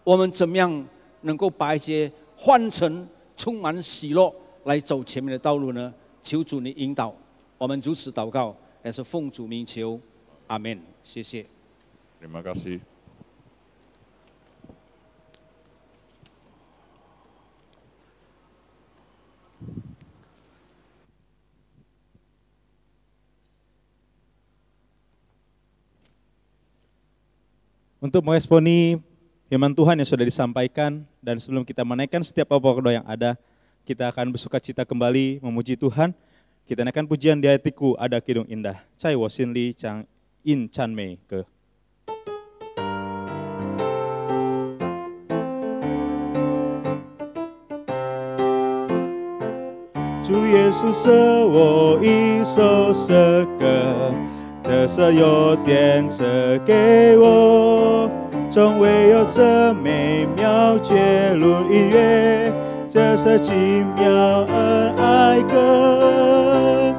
我们怎么样能够把一些换成充满喜乐来走前面的道路呢？求主你引导，我们如此祷告，也是奉主名求，阿门。谢谢。 Terima kasih. Untuk meresponi firman Tuhan yang sudah disampaikan, dan sebelum kita menaikkan setiap pokok doa yang ada, kita akan bersuka cita kembali memuji Tuhan. Kita naikkan pujian di hatiku ada kidung indah. Cai wo sin li chang in chan mei ke. Chủ Giêsu sơ wo一首诗歌，这首有点赐给我，从未有这美妙绝伦音乐，这是奇妙恩爱歌，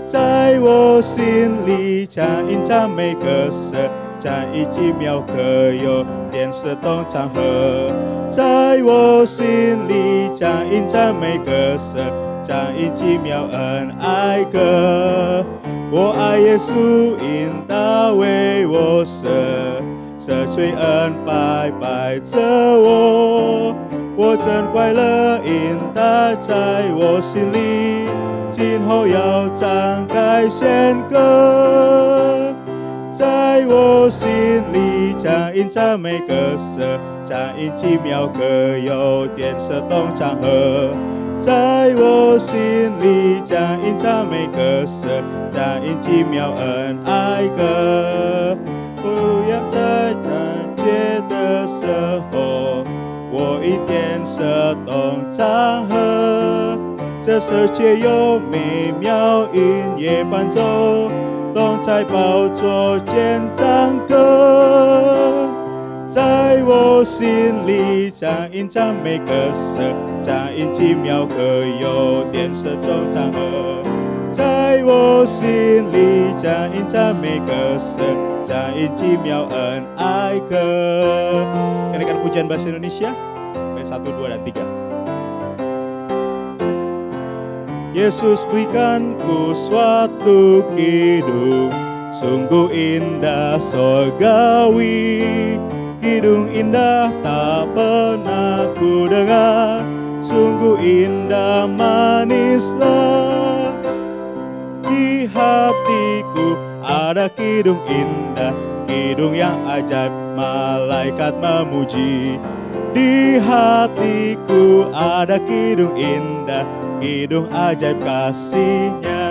在我心里唱吟唱每个声，战役奇妙可有电视动场合，在我心里将因赞美歌声，将因奇妙恩爱歌。我爱耶稣，因他为我舍罪恩白白着我，我真快乐，因他在我心里，今后要展开宣歌。在我心里将因赞美歌声，将因奇妙歌有电色动场合。在我心里将因赞美歌声，将因奇妙恩爱歌。不要在感觉的时候，我一点色动场合。这世界有美妙音乐伴奏，同在宝座前唱歌。在我心里将因赞美歌声，将因奇妙歌有电色中场合。在我心里将因赞美歌声，将因奇妙恩爱歌。Kenaikan pujian bahasa Indonesia, ayat 1, 2, dan 3. Yesus berikanku suatu kidung, sungguh indah sorgawi. Kidung indah tak pernah ku dengar, sungguh indah manislah. Di hatiku ada kidung indah, kidung yang ajaib malaikat memuji. Di hatiku ada kidung indah, kidung ajaib kasihnya.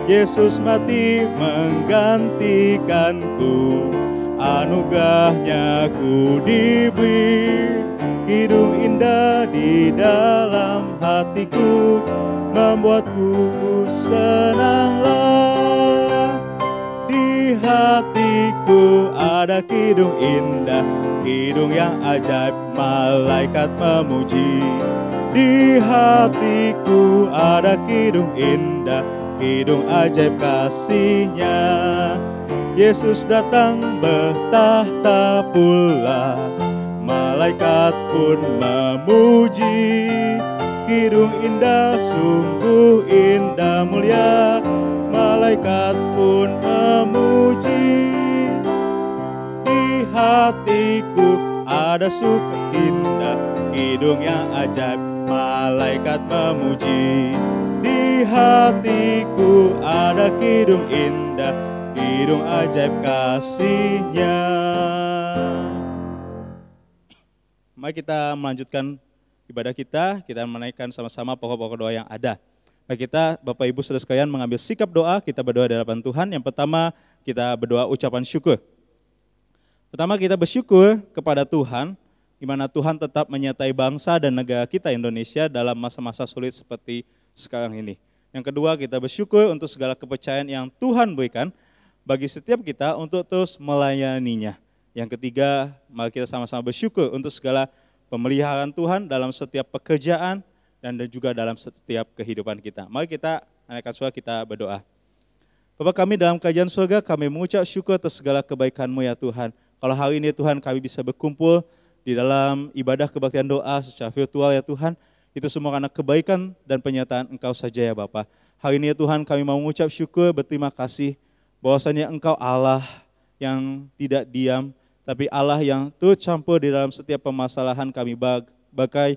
Yesus mati menggantikanku, anugerahnya ku diberi. Kidung indah di dalam hatiku, membuatku senanglah. Di hatiku ada kidung indah, kidung yang ajaib malaikat memuji. Di hatiku ada kidung indah, kidung ajaib kasihnya. Yesus datang bertahta pula, malaikat pun memuji. Kidung indah, sungguh indah mulia, malaikat pun memuji. Di hatiku ada suka indah, kidung yang ajaib malaikat memuji. Di hatiku ada kidung indah, kidung ajaib kasihnya. Mari kita melanjutkan ibadah kita menaikkan sama-sama pokok-pokok doa yang ada. Mari kita Bapak Ibu Saudara sekalian mengambil sikap doa, kita berdoa di hadapan Tuhan. Yang pertama kita berdoa ucapan syukur. Pertama kita bersyukur kepada Tuhan, di mana Tuhan tetap menyertai bangsa dan negara kita Indonesia dalam masa-masa sulit seperti sekarang ini. Yang kedua kita bersyukur untuk segala kepercayaan yang Tuhan berikan bagi setiap kita untuk terus melayaninya. Yang ketiga, mari kita sama-sama bersyukur untuk segala pemeliharaan Tuhan dalam setiap pekerjaan dan juga dalam setiap kehidupan kita. Mari kita naikkan suara, kita berdoa. Bapa kami dalam kerajaan surga, kami mengucap syukur atas segala kebaikan-Mu ya Tuhan. Kalau hari ini Tuhan kami bisa berkumpul di dalam ibadah kebaktian doa secara virtual ya Tuhan, itu semua karena kebaikan dan penyertaan Engkau saja ya Bapa. Hari ini ya Tuhan kami mau mengucap syukur, berterima kasih bahwasanya Engkau Allah yang tidak diam, tapi Allah yang turut campur di dalam setiap permasalahan kami bagai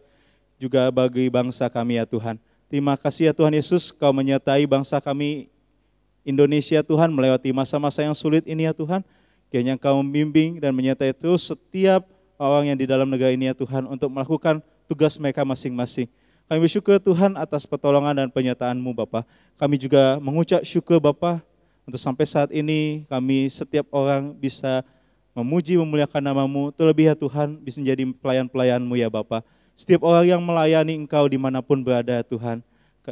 juga bagi bangsa kami ya Tuhan. Terima kasih ya Tuhan Yesus, Kau menyertai bangsa kami Indonesia Tuhan melewati masa-masa yang sulit ini ya Tuhan. Kiranya Kau membimbing dan menyertai terus setiap orang yang di dalam negara ini ya Tuhan untuk melakukan tugas mereka masing-masing. Kami bersyukur Tuhan atas pertolongan dan penyertaan-Mu Bapa. Kami juga mengucap syukur Bapa untuk sampai saat ini kami setiap orang bisa memuji memuliakan nama-Mu. Terlebih ya Tuhan bisa menjadi pelayan-pelayan-Mu ya Bapa. Setiap orang yang melayani Engkau dimanapun berada ya Tuhan,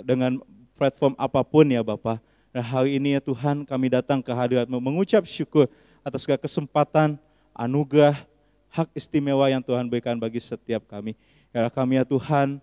dengan platform apapun ya Bapa. Dan hari ini ya Tuhan kami datang ke hadirat-Mu mengucap syukur atas segala kesempatan, anugerah, hak istimewa yang Tuhan berikan bagi setiap kami. Ya kami ya Tuhan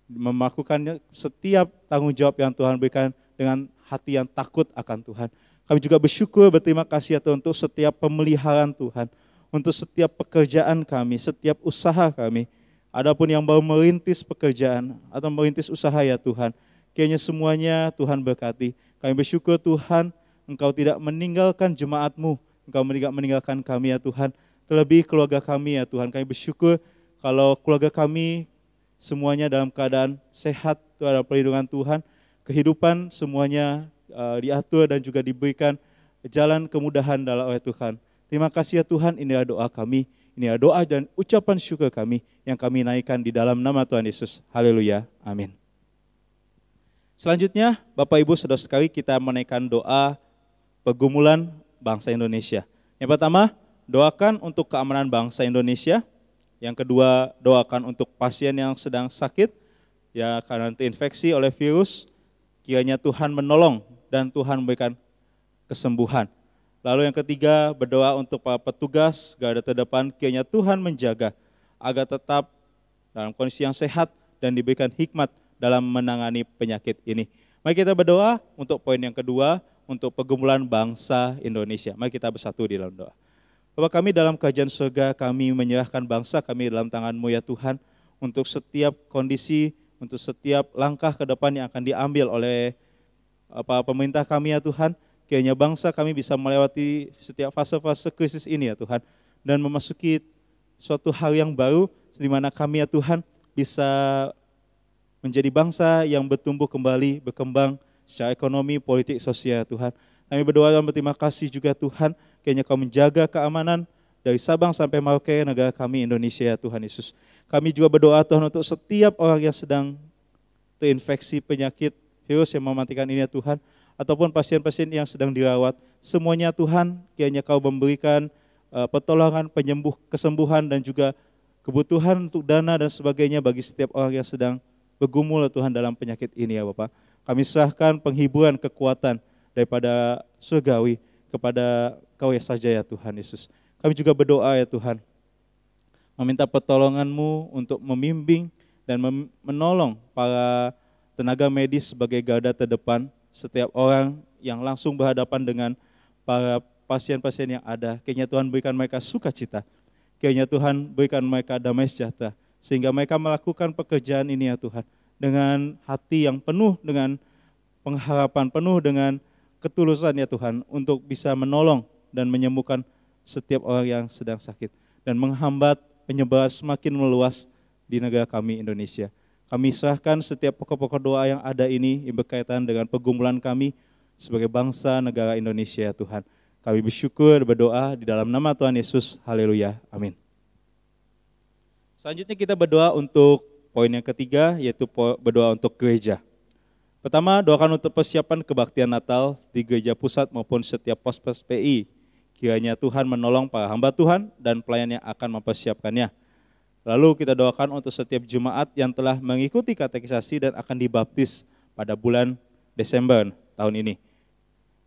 melakukan setiap tanggung jawab yang Tuhan berikan dengan hati yang takut akan Tuhan. Kami juga bersyukur, berterima kasih ya Tuhan untuk setiap pemeliharaan Tuhan, untuk setiap pekerjaan kami, setiap usaha kami. Adapun yang baru merintis pekerjaan atau merintis usaha ya Tuhan, kiranya semuanya Tuhan berkati. Kami bersyukur Tuhan, Engkau tidak meninggalkan jemaat-Mu, Engkau tidak meninggalkan kami ya Tuhan, terlebih keluarga kami ya Tuhan. Kami bersyukur kalau keluarga kami semuanya dalam keadaan sehat, dalam perlindungan Tuhan, kehidupan semuanya diatur dan juga diberikan jalan kemudahan dalam oleh Tuhan. Terima kasih ya Tuhan, inilah doa kami, inilah doa dan ucapan syukur kami yang kami naikkan di dalam nama Tuhan Yesus. Haleluya, amin. Selanjutnya, Bapak Ibu Saudara sekali, kita menaikkan doa pergumulan bangsa Indonesia. Yang pertama, doakan untuk keamanan bangsa Indonesia. Yang kedua, doakan untuk pasien yang sedang sakit, ya karena terinfeksi oleh virus, kiranya Tuhan menolong dan Tuhan memberikan kesembuhan. Lalu yang ketiga, berdoa untuk para petugas garda terdepan, kiranya Tuhan menjaga agar tetap dalam kondisi yang sehat dan diberikan hikmat dalam menangani penyakit ini. Mari kita berdoa untuk poin yang kedua, untuk pergumulan bangsa Indonesia. Mari kita bersatu di dalam doa. Bapa kami dalam kerajaan surga, kami menyerahkan bangsa kami dalam tangan-Mu ya Tuhan, untuk setiap kondisi, untuk setiap langkah ke depan yang akan diambil oleh pemerintah kami ya Tuhan. Kiranya bangsa kami bisa melewati setiap fase-fase krisis ini ya Tuhan, dan memasuki suatu hal yang baru, di mana kami ya Tuhan bisa menjadi bangsa yang bertumbuh kembali, berkembang secara ekonomi, politik, sosial ya Tuhan. Kami berdoa dan berterima kasih juga Tuhan, kiranya Kau menjaga keamanan dari Sabang sampai Merauke negara kami Indonesia ya Tuhan Yesus. Kami juga berdoa Tuhan untuk setiap orang yang sedang terinfeksi penyakit virus yang mematikan ini ya Tuhan, ataupun pasien-pasien yang sedang dirawat, semuanya Tuhan, kiranya Kau memberikan pertolongan, kesembuhan dan juga kebutuhan untuk dana dan sebagainya bagi setiap orang yang sedang bergumul ya Tuhan dalam penyakit ini ya Bapak. Kami serahkan penghiburan, kekuatan daripada surgawi kepada Kau ya saja ya Tuhan Yesus. Kami juga berdoa ya Tuhan, meminta pertolongan-Mu untuk membimbing dan menolong para tenaga medis sebagai garda terdepan, setiap orang yang langsung berhadapan dengan para pasien-pasien yang ada. Kiranya Tuhan berikan mereka sukacita, kiranya Tuhan berikan mereka damai sejahtera, sehingga mereka melakukan pekerjaan ini ya Tuhan, dengan hati yang penuh dengan pengharapan, penuh dengan ketulusan ya Tuhan, untuk bisa menolong dan menyembuhkan setiap orang yang sedang sakit, dan menghambat penyebaran semakin meluas di negara kami Indonesia. Kami serahkan setiap pokok-pokok doa yang ada ini yang berkaitan dengan pergumulan kami sebagai bangsa negara Indonesia ya Tuhan. Kami bersyukur berdoa di dalam nama Tuhan Yesus. Haleluya. Amin. Selanjutnya kita berdoa untuk poin yang ketiga, yaitu berdoa untuk gereja. Pertama, doakan untuk persiapan kebaktian Natal di gereja pusat maupun setiap pos-pos PI. Kiranya Tuhan menolong para hamba Tuhan dan pelayan yang akan mempersiapkannya. Lalu kita doakan untuk setiap jemaat yang telah mengikuti katekisasi dan akan dibaptis pada bulan Desember tahun ini.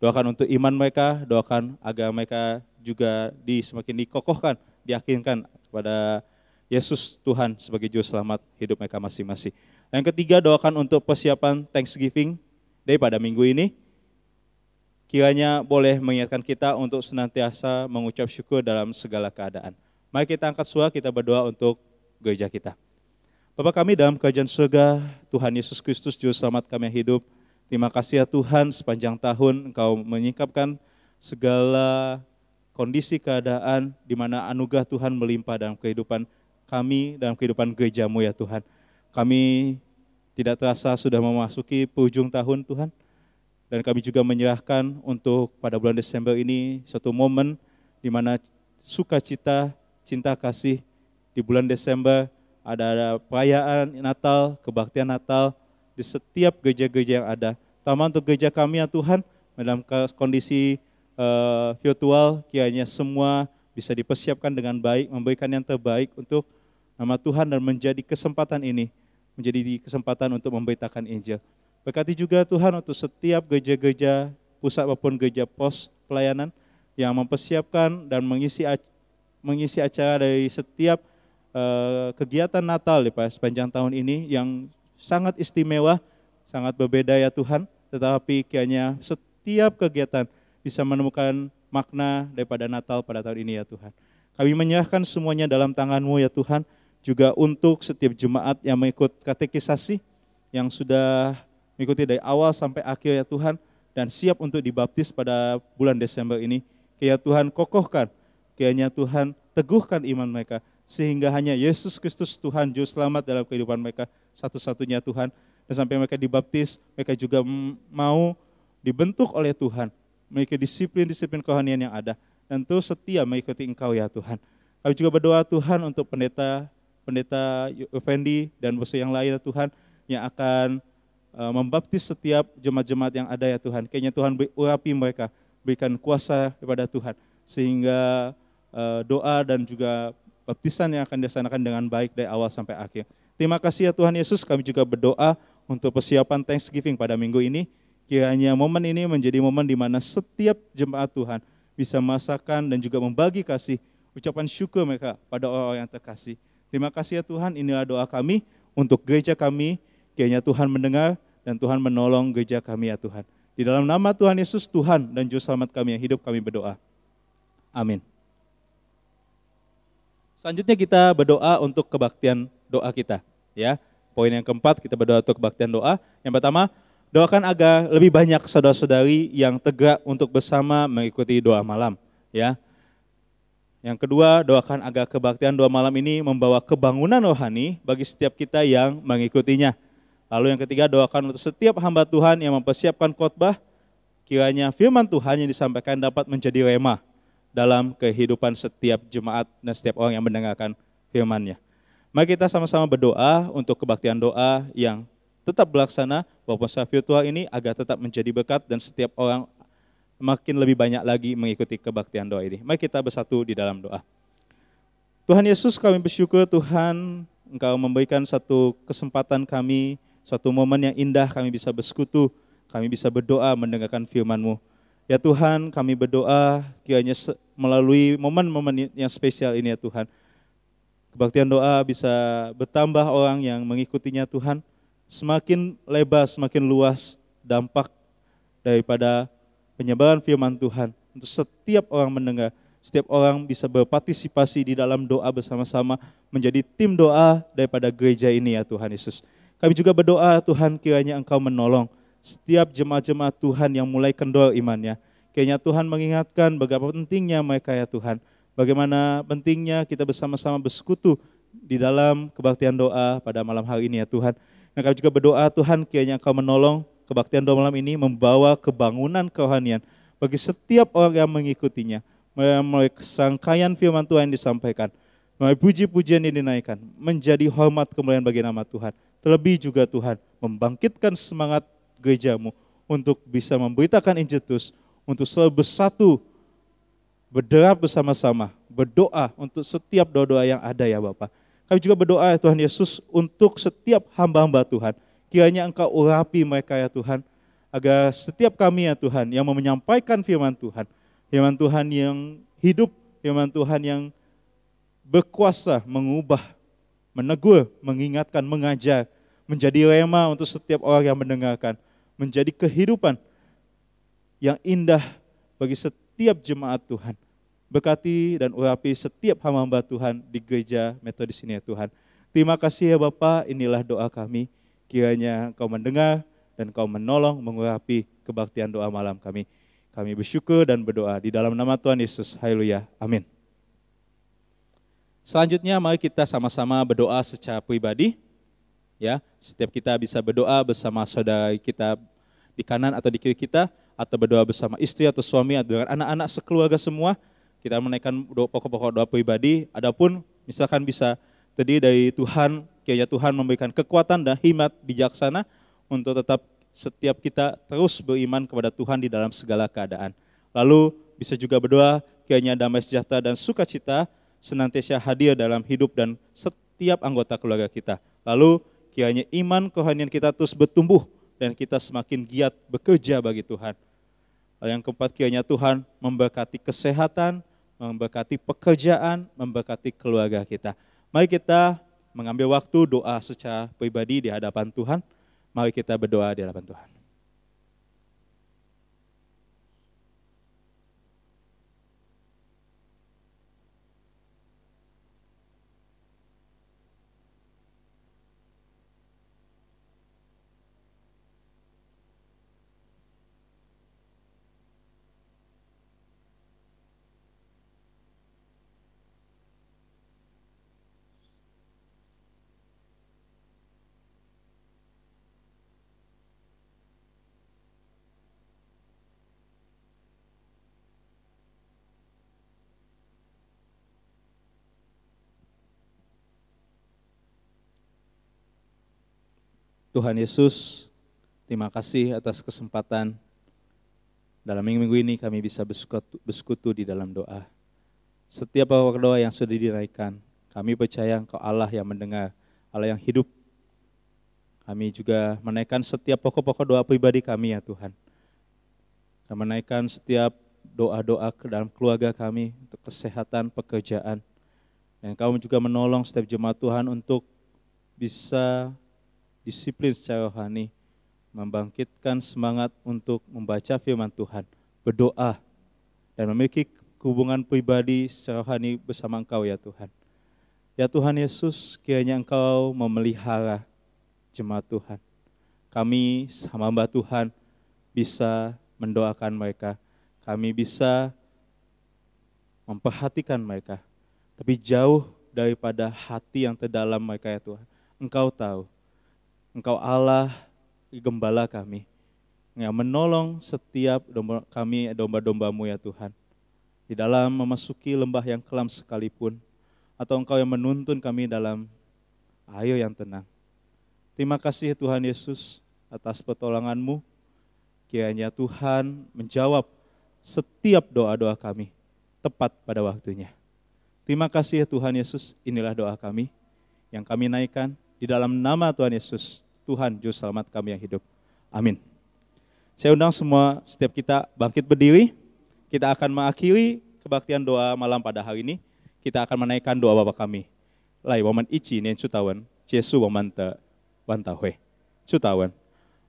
Doakan untuk iman mereka, doakan agar mereka juga semakin dikokohkan, diyakinkan kepada Yesus Tuhan sebagai juru selamat hidup mereka masing-masing. Yang ketiga, doakan untuk persiapan Thanksgiving Day pada minggu ini. Kiranya boleh mengingatkan kita untuk senantiasa mengucap syukur dalam segala keadaan. Mari kita angkat suara, kita berdoa untuk gereja kita. Bapa kami dalam kerajaan surga, Tuhan Yesus Kristus Juru Selamat kami yang hidup, terima kasih ya Tuhan, sepanjang tahun Engkau menyingkapkan segala kondisi keadaan di mana anugerah Tuhan melimpah dalam kehidupan kami, dalam kehidupan gereja-Mu ya Tuhan. Kami tidak terasa sudah memasuki penghujung tahun Tuhan, dan kami juga menyerahkan untuk pada bulan Desember ini suatu momen di mana sukacita, cinta kasih di bulan Desember, ada perayaan Natal, kebaktian Natal di setiap gereja-gereja yang ada. Terutama untuk gereja kami ya Tuhan, dalam kondisi virtual, kiranya semua bisa dipersiapkan dengan baik, memberikan yang terbaik untuk nama Tuhan dan menjadi kesempatan ini, menjadi kesempatan untuk memberitakan Injil. Berkati juga Tuhan untuk setiap gereja-gereja pusat maupun gereja pos pelayanan yang mempersiapkan dan mengisi acara dari setiap kegiatan Natal sepanjang tahun ini yang sangat istimewa, sangat berbeda ya Tuhan. Tetapi kiranya setiap kegiatan bisa menemukan makna daripada Natal pada tahun ini ya Tuhan. Kami menyerahkan semuanya dalam tangan-Mu ya Tuhan, juga untuk setiap jemaat yang mengikut katekisasi, yang sudah mengikuti dari awal sampai akhir ya Tuhan, dan siap untuk dibaptis pada bulan Desember ini. Kiranya Tuhan kokohkan, kiranya Tuhan teguhkan iman mereka, sehingga hanya Yesus Kristus Tuhan Juru Selamat dalam kehidupan mereka satu-satunya Tuhan. Dan sampai mereka dibaptis, mereka juga mau dibentuk oleh Tuhan, memiliki disiplin-disiplin kerohanian yang ada, dan terus setia mengikuti Engkau ya Tuhan. Kami juga berdoa Tuhan untuk pendeta Effendi dan bos yang lain ya Tuhan, yang akan membaptis setiap jemaat-jemaat yang ada ya Tuhan. Kayaknya Tuhan urapi mereka, berikan kuasa kepada Tuhan, sehingga doa dan juga baptisan yang akan dilaksanakan dengan baik dari awal sampai akhir. Terima kasih ya Tuhan Yesus, kami juga berdoa untuk persiapan Thanksgiving pada minggu ini. Kiranya momen ini menjadi momen di mana setiap jemaat Tuhan bisa merasakan dan juga membagi kasih, ucapan syukur mereka pada orang-orang yang terkasih. Terima kasih ya Tuhan, inilah doa kami untuk gereja kami. Kiranya Tuhan mendengar dan Tuhan menolong gereja kami ya Tuhan. Di dalam nama Tuhan Yesus, Tuhan dan Juru Selamat kami yang hidup, kami berdoa. Amin. Selanjutnya kita berdoa untuk kebaktian doa kita. Ya, poin yang keempat kita berdoa untuk kebaktian doa. Yang pertama, doakan agar lebih banyak saudara-saudari yang tegak untuk bersama mengikuti doa malam. Ya. Yang kedua, doakan agar kebaktian doa malam ini membawa kebangunan rohani bagi setiap kita yang mengikutinya. Lalu yang ketiga, doakan untuk setiap hamba Tuhan yang mempersiapkan khotbah, kiranya firman Tuhan yang disampaikan dapat menjadi rema dalam kehidupan setiap jemaat dan setiap orang yang mendengarkan firman-Nya. Mari kita sama-sama berdoa untuk kebaktian doa yang tetap berlaksana walaupun secara virtual ini, agar tetap menjadi berkat dan setiap orang makin lebih banyak lagi mengikuti kebaktian doa ini. Mari kita bersatu di dalam doa. Tuhan Yesus, kami bersyukur Tuhan, Engkau memberikan satu kesempatan kami, suatu momen yang indah kami bisa bersekutu, kami bisa berdoa mendengarkan firman-Mu. Ya Tuhan, kami berdoa kiranya melalui momen-momen yang spesial ini ya Tuhan, kebaktian doa bisa bertambah orang yang mengikutinya Tuhan, semakin lebar, semakin luas dampak daripada penyebaran firman Tuhan. Untuk setiap orang mendengar, setiap orang bisa berpartisipasi di dalam doa bersama-sama, menjadi tim doa daripada gereja ini ya Tuhan Yesus. Kami juga berdoa Tuhan, kiranya Engkau menolong setiap jemaat-jemaat Tuhan yang mulai kendor imannya. Kiranya Tuhan mengingatkan bagaimana pentingnya mereka ya Tuhan, bagaimana pentingnya kita bersama-sama bersekutu di dalam kebaktian doa pada malam hari ini ya Tuhan. Dan kami juga berdoa Tuhan, kiranya Engkau menolong kebaktian doa malam ini membawa kebangunan kerohanian bagi setiap orang yang mengikutinya. Melalui kesangkaian firman Tuhan yang disampaikan, melalui puji-pujian yang dinaikkan, menjadi hormat kemuliaan bagi nama Tuhan. Terlebih juga Tuhan, membangkitkan semangat gereja-Mu untuk bisa memberitakan Injil Kristus, untuk selalu bersatu, berderap bersama-sama, berdoa untuk setiap doa-doa yang ada ya Bapa. Kami juga berdoa ya Tuhan Yesus untuk setiap hamba-hamba Tuhan. Kiranya Engkau urapi mereka ya Tuhan, agar setiap kami ya Tuhan yang mau menyampaikan firman Tuhan yang hidup, firman Tuhan yang berkuasa mengubah, menegur, mengingatkan, mengajar, menjadi rema untuk setiap orang yang mendengarkan, menjadi kehidupan yang indah bagi setiap jemaat Tuhan. Berkati dan urapi setiap hamba-hamba Tuhan di gereja Metodis ini ya Tuhan. Terima kasih ya Bapa, inilah doa kami. Kiranya Engkau mendengar dan Engkau menolong mengurapi kebaktian doa malam kami. Kami bersyukur dan berdoa di dalam nama Tuhan Yesus. Haleluya. Amin. Selanjutnya mari kita sama-sama berdoa secara pribadi. Ya, setiap kita bisa berdoa bersama saudara kita di kanan atau di kiri kita, atau berdoa bersama istri atau suami atau dengan anak-anak sekeluarga semua. Kita menaikkan pokok-pokok doa pribadi. Adapun misalkan bisa terdiri dari Tuhan, kiranya Tuhan memberikan kekuatan dan hikmat bijaksana untuk tetap setiap kita terus beriman kepada Tuhan di dalam segala keadaan. Lalu bisa juga berdoa kiranya damai sejahtera dan sukacita senantiasa hadir dalam hidup dan setiap anggota keluarga kita. Lalu kiranya iman kerohanian kita terus bertumbuh dan kita semakin giat bekerja bagi Tuhan. Yang keempat, kiranya Tuhan memberkati kesehatan, memberkati pekerjaan, memberkati keluarga kita. Mari kita mengambil waktu doa secara pribadi di hadapan Tuhan. Mari kita berdoa di hadapan Tuhan. Tuhan Yesus, terima kasih atas kesempatan dalam minggu ini kami bisa bersekutu di dalam doa. Setiap pokok doa yang sudah dinaikkan, kami percaya Engkau Allah yang mendengar, Allah yang hidup. Kami juga menaikkan setiap pokok-pokok doa pribadi kami ya Tuhan. Kami menaikkan setiap doa-doa ke dalam keluarga kami untuk kesehatan, pekerjaan. Dan Engkau juga menolong setiap jemaat Tuhan untuk bisa disiplin secara rohani, membangkitkan semangat untuk membaca firman Tuhan, berdoa, dan memiliki hubungan pribadi secara rohani bersama Engkau ya Tuhan. Ya Tuhan Yesus, kiranya Engkau memelihara jemaat Tuhan. Kami hamba Tuhan bisa mendoakan mereka, kami bisa memperhatikan mereka, tapi jauh daripada hati yang terdalam mereka ya Tuhan. Engkau tahu, Engkau Allah gembala kami, yang menolong setiap kami domba-dombamu ya Tuhan. Di dalam memasuki lembah yang kelam sekalipun, atau Engkau yang menuntun kami dalam air yang tenang. Terima kasih Tuhan Yesus atas pertolongan-Mu. Kiranya Tuhan menjawab setiap doa-doa kami tepat pada waktunya. Terima kasih Tuhan Yesus, inilah doa kami yang kami naikkan di dalam nama Tuhan Yesus, Tuhan Juru Selamat kami yang hidup. Amin. Saya undang semua, setiap kita bangkit berdiri. Kita akan mengakhiri kebaktian doa malam pada hari ini. Kita akan menaikkan doa Bapa kami. Lai, 我们一起念主祷文，结束我们的晚祷会。主祷文，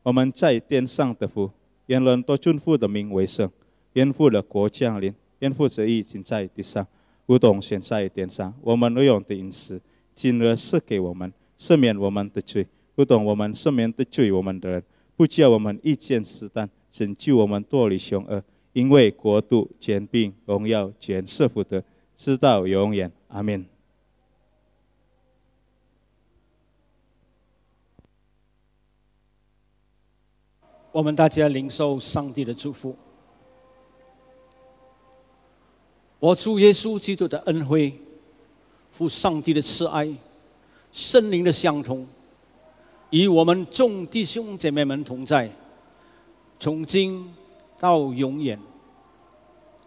我们在天上的父，愿人都尊父的名为圣，愿父的国降临，愿父旨意行在地上，如同现在天上。我们日用的饮食，今日赐给我们，赦免我们的罪，如同我们赦免得罪我们的人，不叫我们遇见试探，拯救我们脱离凶恶。因为国度、权柄、荣耀，全是父的，直到永远。阿们。我们大家领受上帝的祝福。我主耶稣基督的恩惠，父上帝的慈爱，圣灵的相通，与我们众弟兄姐妹们同在，从今到永远。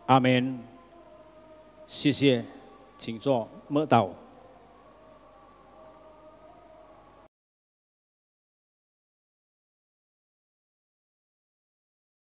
阿们。谢谢，请坐默祷。